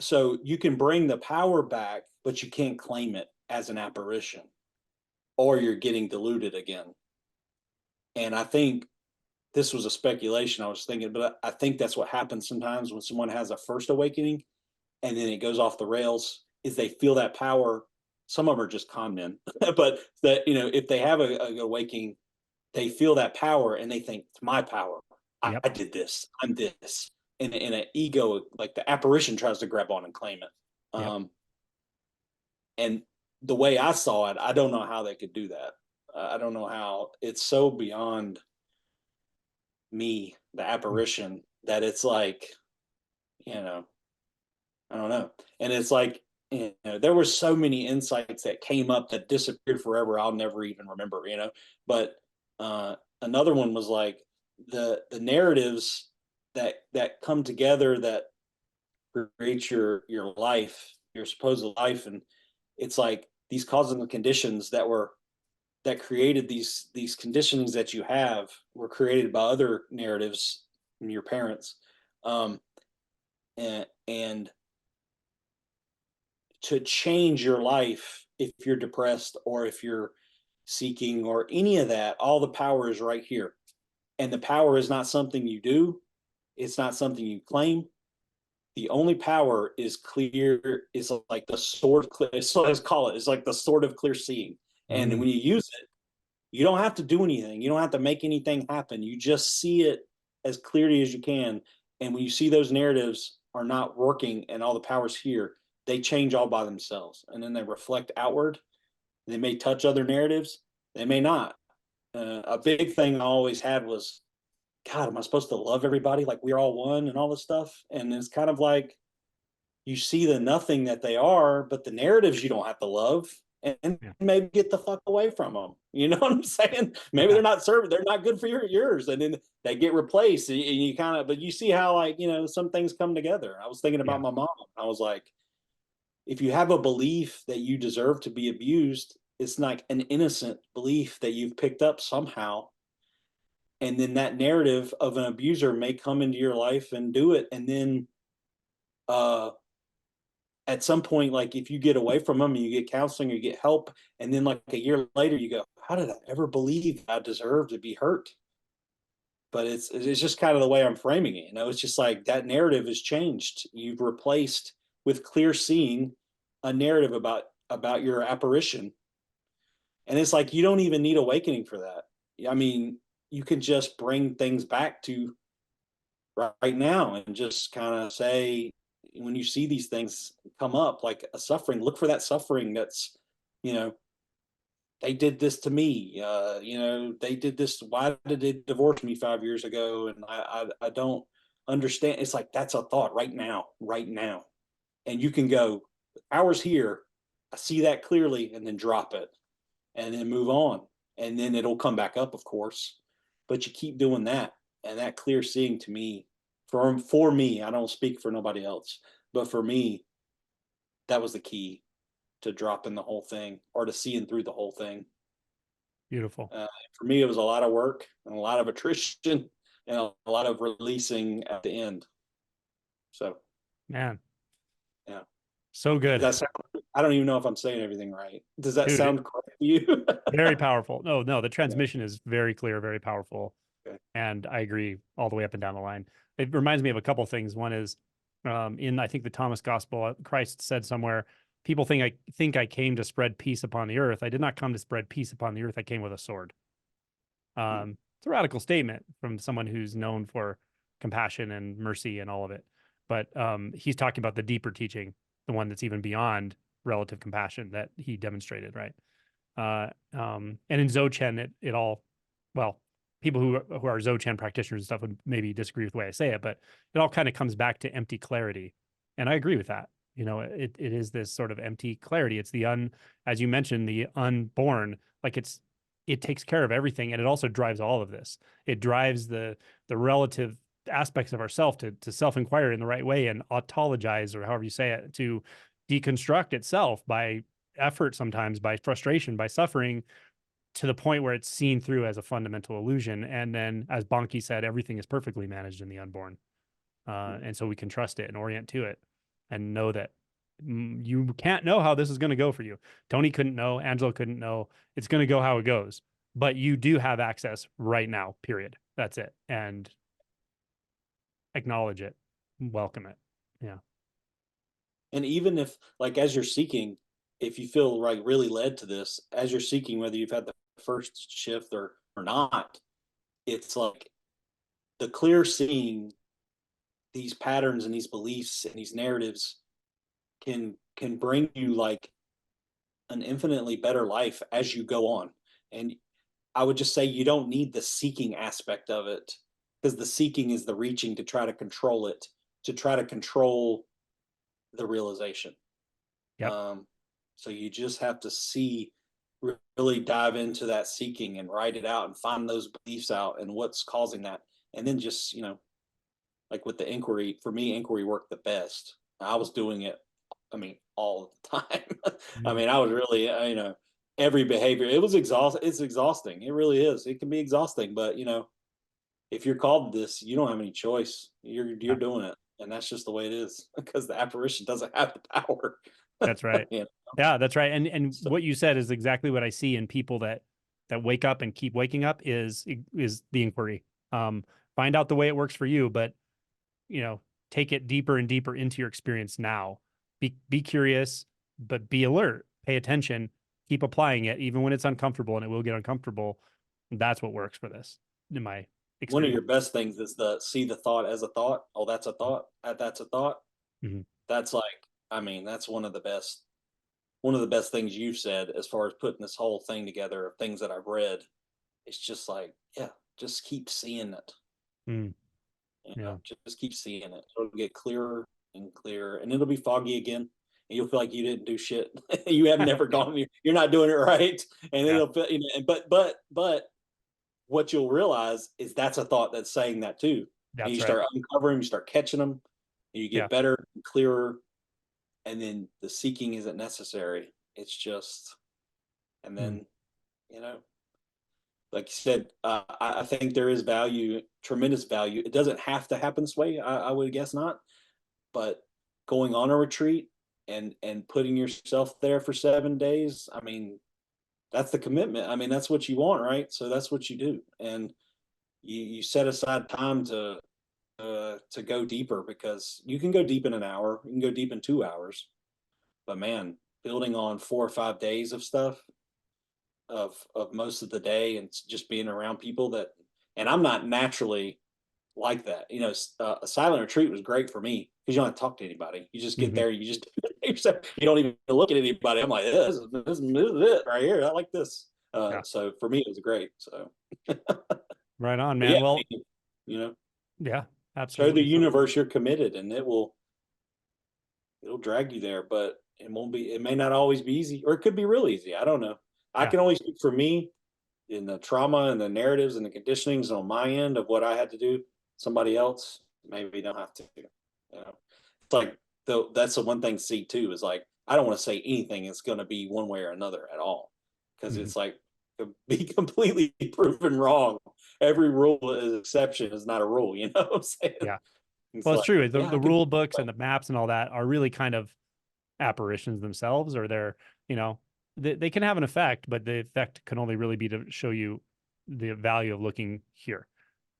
So you can bring the power back, but you can't claim it as an apparition, or you're getting diluted again. And I think this was a speculation I was thinking, but I think that's what happens sometimes when someone has a first awakening and then it goes off the rails, is they feel that power. Some of them are just con men, but that, if they have a awakening, they feel that power and they think, it's my power. Yep. I did this. I'm this. And an ego, like the apparition, tries to grab on and claim it. Yep. And the way I saw it, I don't know how they could do that. I don't know how. It's so beyond me, the apparition, that it's like, you know, I don't know. And it's like, there were so many insights that came up that disappeared forever. I'll never even remember. But another one was like, the narratives that come together that create your life, your supposed life. And it's like these causes and conditions that created these conditionings that you have were created by other narratives from your parents. Um, and to change your life, if you're depressed or if you're seeking or any of that, all the power is right here. And the power is not something you do, it's not something you claim. the only power is clear, is like the sword of clear, so let's call it, it's like the sword of clear seeing. And Mm, when you use it, you don't have to do anything. You don't have to make anything happen. You just see it as clearly as you can. And when you see those narratives are not working and all the powers here, they change all by themselves. And then they reflect outward. They may touch other narratives, they may not. A big thing I always had was, God, am I supposed to love everybody like we're all one and all this stuff? And it's kind of like you see the nothing that they are, but the narratives you don't have to love, and yeah. maybe get the fuck away from them. You know what I'm saying? Maybe Yeah. they're not serving, they're not good for yours, and then they get replaced. And you kind of, but you see how, like, some things come together. I was thinking Yeah. about my mom. I was like, if you have a belief that you deserve to be abused, it's like an innocent belief that you've picked up somehow, and then that narrative of an abuser may come into your life and do it, and then uh at some point, like if you get away from them and you get counseling or you get help, and then like a year later you go, how did I ever believe I deserve to be hurt? But it's just kind of the way I'm framing it. It's just like that narrative has changed. You've replaced with clear seeing a narrative about your apparition. And it's like you don't even need awakening for that. I mean, you can just bring things back to right now and just kind of say, when you see these things come up like a suffering, look for that suffering that's, you know they did this to me, they did this, why did they divorce me 5 years ago, and I don't understand. It's like that's a thought right now, right now. And you can go, hours here, I see that clearly, and then drop it and then move on, and then it'll come back up, of course. But you keep doing that, and that clear seeing, to me, for me, I don't speak for nobody else, but for me, that was the key to dropping the whole thing, or to seeing through the whole thing. Beautiful. For me, it was a lot of work and a lot of attrition and a lot of releasing at the end. So, Man, yeah. so good. That's, I don't even know if I'm saying everything right. Does that Dude, sound correct to you? very powerful. No, the Yeah. transmission is very clear, very powerful. Okay. And I agree all the way up and down the line. It reminds me of a couple of things. One is in, I think, the Thomas Gospel, Christ said somewhere, people think I came to spread peace upon the earth. I did not come to spread peace upon the earth. I came with a sword. It's a radical statement from someone who's known for compassion and mercy and all of it. But he's talking about the deeper teaching, the one that's even beyond relative compassion that he demonstrated, right? And in Dzogchen, it all, well, people who are Dzogchen practitioners and stuff would maybe disagree with the way I say it, but it all kind of comes back to empty clarity. And I agree with that. It is this sort of empty clarity. It's as you mentioned, the unborn, like it takes care of everything. And it also drives all of this. It drives the relative aspects of ourself to self-inquire in the right way and autologize, or however you say it, to deconstruct itself by effort, sometimes by frustration, by suffering, to the point where it's seen through as a fundamental illusion. And then, as Bonke said, everything is perfectly managed in the unborn. And so we can trust it and orient to it and know that you can't know how this is going to go for you. Tony couldn't know. Angela couldn't know. It's going to go how it goes. But you do have access right now, period. That's it. And acknowledge it, welcome it. Yeah. And even if, like, as you're seeking, if you feel like really led to this, as you're seeking, whether you've had the first shift or not, it's like the clear seeing these patterns and these beliefs and these narratives can bring you like an infinitely better life as you go on. And I would just say you don't need the seeking aspect of it, because the seeking is the reaching to try to control it, to try to control the realization. Yep. So you just have to really dive into that seeking and write it out and find those beliefs out and what's causing that. And then just, like with the inquiry, for me, inquiry worked the best. I was doing it, I mean, all the time. I mean, I was really, every behavior, it's exhausting. It really is. It can be exhausting, but if you're called to this, you don't have any choice. You're Yeah, doing it. And that's just the way it is, because the apparition doesn't have the power. that's right. you know? Yeah, that's right. And So, what you said is exactly what I see in people that wake up and keep waking up is the inquiry. Find out the way it works for you, but take it deeper and deeper into your experience now. Be curious, but be alert, pay attention, keep applying it, even when it's uncomfortable, and it will get uncomfortable. That's what works for this, in my One of experience. your best things is the see the thought as a thought. Oh, that's a thought. That's a thought. Mhm. That's like, I mean, that's one of the best things you've said as far as putting this whole thing together of things that I've read. It's just like, yeah, just keep seeing it. Mm, You yeah. know, just keep seeing it. It'll get clearer and clearer, and it'll be foggy again. And you'll feel like you didn't do shit. You have never gone. You're not doing it right, and Yeah, it'll feel. You know, but what you'll realize is that's a thought that's saying that too. And that's you right. start uncovering, you start catching them, and you Yeah. get better, and clearer, and then the seeking isn't necessary. It's just, and Mm, then you know, like you said, I think there is value, tremendous value. It doesn't have to happen this way. I would guess not, but going on a retreat and putting yourself there for 7 days. I mean, that's the commitment. I mean, that's what you want, right? So that's what you do, and you set aside time to go deeper because you can go deep in an hour, you can go deep in 2 hours, but man, building on 4 or 5 days of stuff of most of the day and just being around people that, and I'm not naturally like that. You know, a silent retreat was great for me because you don't have to talk to anybody. You just get mhm. there, you just you don't even look at anybody. I'm like, yeah, this is it right here. I like this. Yeah. So for me, it was great. So, Right on, but yeah, man. Well, you know, yeah, show the absolutely. universe you're committed, and it'll drag you there. But it won't be. It may not always be easy, or it could be real easy. I don't know. I Yeah. can only speak for me in the trauma and the narratives and the conditionings on my end of what I had to do. Somebody else maybe don't have to. You know, it's like though that's the one thing to see too is like I don't want to say anything that's going to be one way or another at all because Mhm. it's like to be completely proven wrong. Every rule is exception is not a rule. You know what I'm saying? Yeah. It's Well, it's like true. The yeah, I the can. rule books and the maps and all that are really kind of apparitions themselves, or they're, you know, they can have an effect, but the effect can only really be to show you the value of looking here,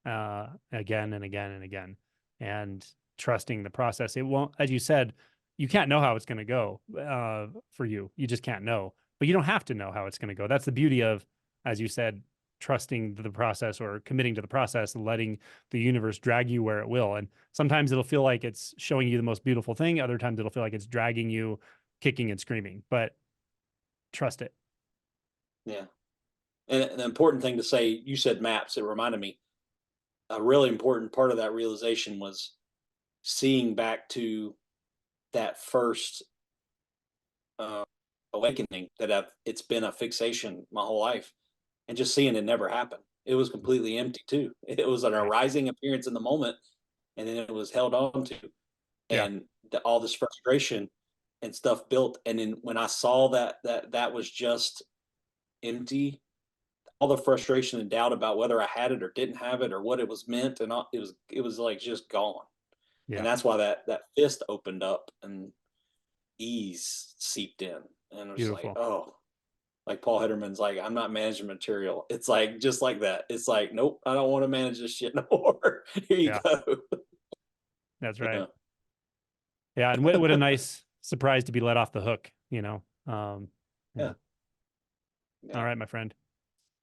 again and again and again, and trusting the process. It won't, as you said, you can't know how it's going to go, for you. You just can't know, but you don't have to know how it's going to go. That's the beauty of, as you said, trusting the process or committing to the process and letting the universe drag you where it will. And sometimes it'll feel like it's showing you the most beautiful thing. Other times it'll feel like it's dragging you, kicking and screaming, but trust it. Yeah, and an important thing to say. You said maps. It reminded me a really important part of that realization was seeing back to that first uh, awakening that it's been a fixation my whole life, and just seeing it never happen. It was completely empty too. It was an Right. arising appearance in the moment, and then it was held on to, Yeah. and all this frustration and stuff built. And then when I saw that was just empty, all the frustration and doubt about whether I had it or didn't have it or what it was meant, and all, it was like just gone. And Yeah. that's why that fist opened up and ease seeped in, and it was like, Beautiful. oh, like Paul Hederman's like, I'm not managing material. It's like just like that. It's like, nope, I don't want to manage this shit no more. Here you Yeah. go. That's right. Yeah, Yeah. And what a nice surprise to be let off the hook, you know? Yeah. yeah, All yeah, right, my friend.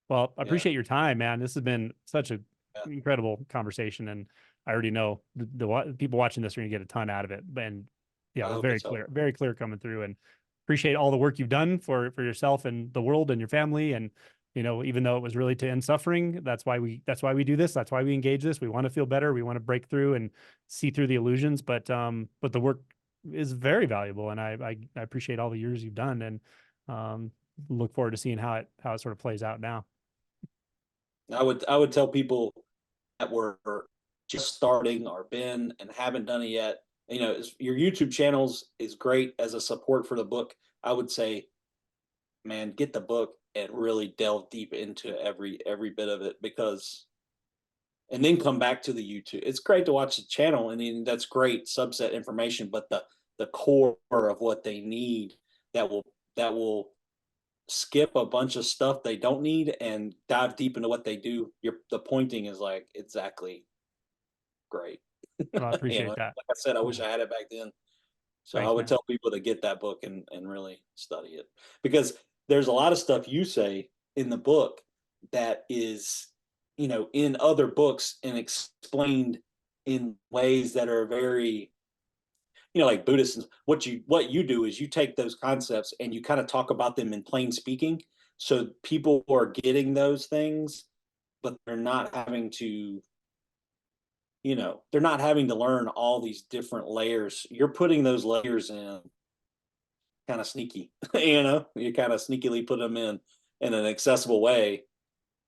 Well, I yeah, appreciate your time, man. This has been such an yeah. incredible conversation, and I already know the people watching this are going to get a ton out of it. And yeah, I it was hope it's helped. very clear coming through. And appreciate all the work you've done for yourself and the world and your family. And you know, even though it was really to end suffering, that's why we do this. That's why we engage this. We want to feel better. We want to break through and see through the illusions. But the work is very valuable, and I appreciate all the years you've done, and um, look forward to seeing how it sort of plays out now. I would tell people that were just starting or been and haven't done it yet. You know, your YouTube channels is great as a support for the book. I would say, man, get the book and really delve deep into every bit of it because, and then come back to the YouTube. It's great to watch the channel, and then that's great subset information, but the core of what they need that will skip a bunch of stuff they don't need and dive deep into what they do. The pointing is like exactly great. Well, I appreciate Like that. I said, I wish Yeah. I had it back then. So I Thanks, would man. tell people to get that book and really study it, because there's a lot of stuff you say in the book that is, in other books and explained in ways that are very, like Buddhists. What you do is you take those concepts and you kind of talk about them in plain speaking, so people are getting those things, but they're not having to learn all these different layers. You're putting those layers in kind of sneaky. You kind of sneakily put them in an accessible way.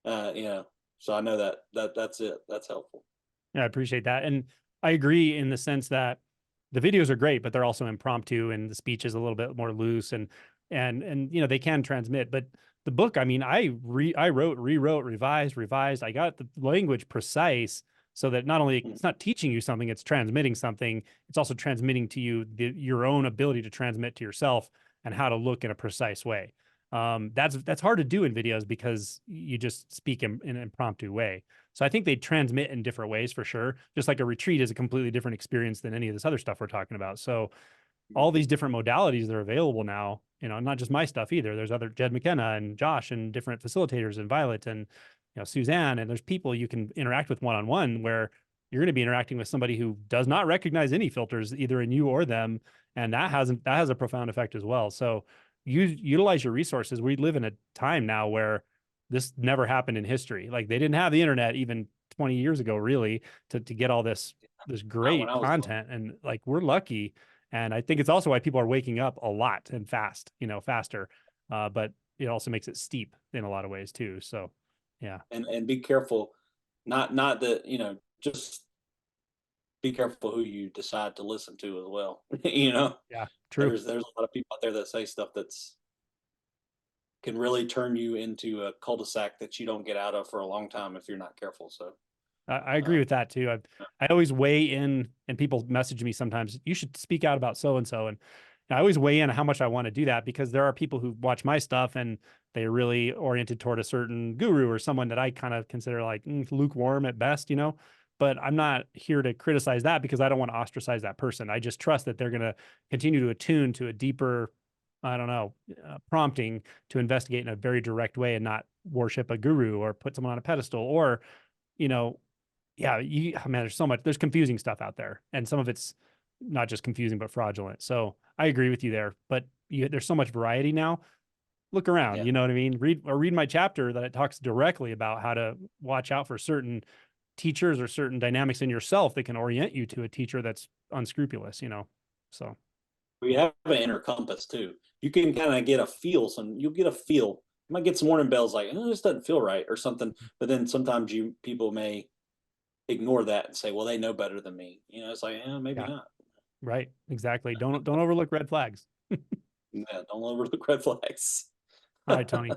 So I know that's it. That's helpful. Yeah, I appreciate that. And I agree in the sense that the videos are great, but they're also impromptu and the speech is a little bit more loose and they can transmit. But the book, I mean, I wrote, rewrote, revised. I got the language precise so that not only Mm. it's not teaching you something, it's transmitting something. It's also transmitting to you your own ability to transmit to yourself and how to look in a precise way. That's hard to do in videos because you just speak in an impromptu way. So I think they transmit in different ways for sure. Just like a retreat is a completely different experience than any of this other stuff we're talking about. So all these different modalities that are available now, not just my stuff either. There's other Jed McKenna and Josh and different facilitators and Violet and Suzanne, and there's people you can interact with one-on-one where you're going to be interacting with somebody who does not recognize any filters either in you or them, and that has a profound effect as well. So utilize your resources. We live in a time now where this never happened in history. Like they didn't have the internet even 20 years ago, really, to get all this Not when great I was young. content. And like we're lucky. And I think it's also why people are waking up a lot and fast, faster. But it also makes it steep in a lot of ways too. So yeah. And be careful, not that, just be careful who you decide to listen to as well. Yeah. True. There's a lot of people out there that say stuff that's can really turn you into a cul-de-sac that you don't get out of for a long time if you're not careful. So, I agree um, with that too. I always weigh in, and people message me sometimes. You should speak out about so and so, and I always weigh in how much I want to do that because there are people who watch my stuff and they're really oriented toward a certain guru or someone that I kind of consider like lukewarm at best. But I'm not here to criticize that because I don't want to ostracize that person. I just trust that they're going to continue to attune to a deeper, I don't know, prompting to investigate in a very direct way and not worship a guru or put someone on a pedestal or you know yeah, oh man, there's confusing stuff out there, and some of it's not just confusing but fraudulent. So I agree with you there, but there's so much variety now. Look around, yeah, you know what I mean? Read my chapter that it talks directly about how to watch out for certain teachers or certain dynamics in yourself that can orient you to a teacher that's unscrupulous. So we have an inner compass too. You can kind of get a feel. You'll get a feel. You might get some warning bells like, oh, this doesn't feel right or something. But then sometimes people may ignore that and say, well, they know better than me. It's like, maybe yeah, not. right, exactly. Don't overlook red flags. Yeah, don't overlook red flags. All right, Tony.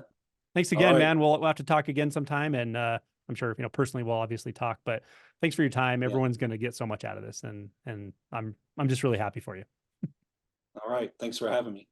Thanks All again, right. man. We'll have to talk again sometime, and I'm sure personally we'll obviously talk. But thanks for your time. Yeah. Everyone's going to get so much out of this, and I'm just really happy for you. All right. Thanks for having me.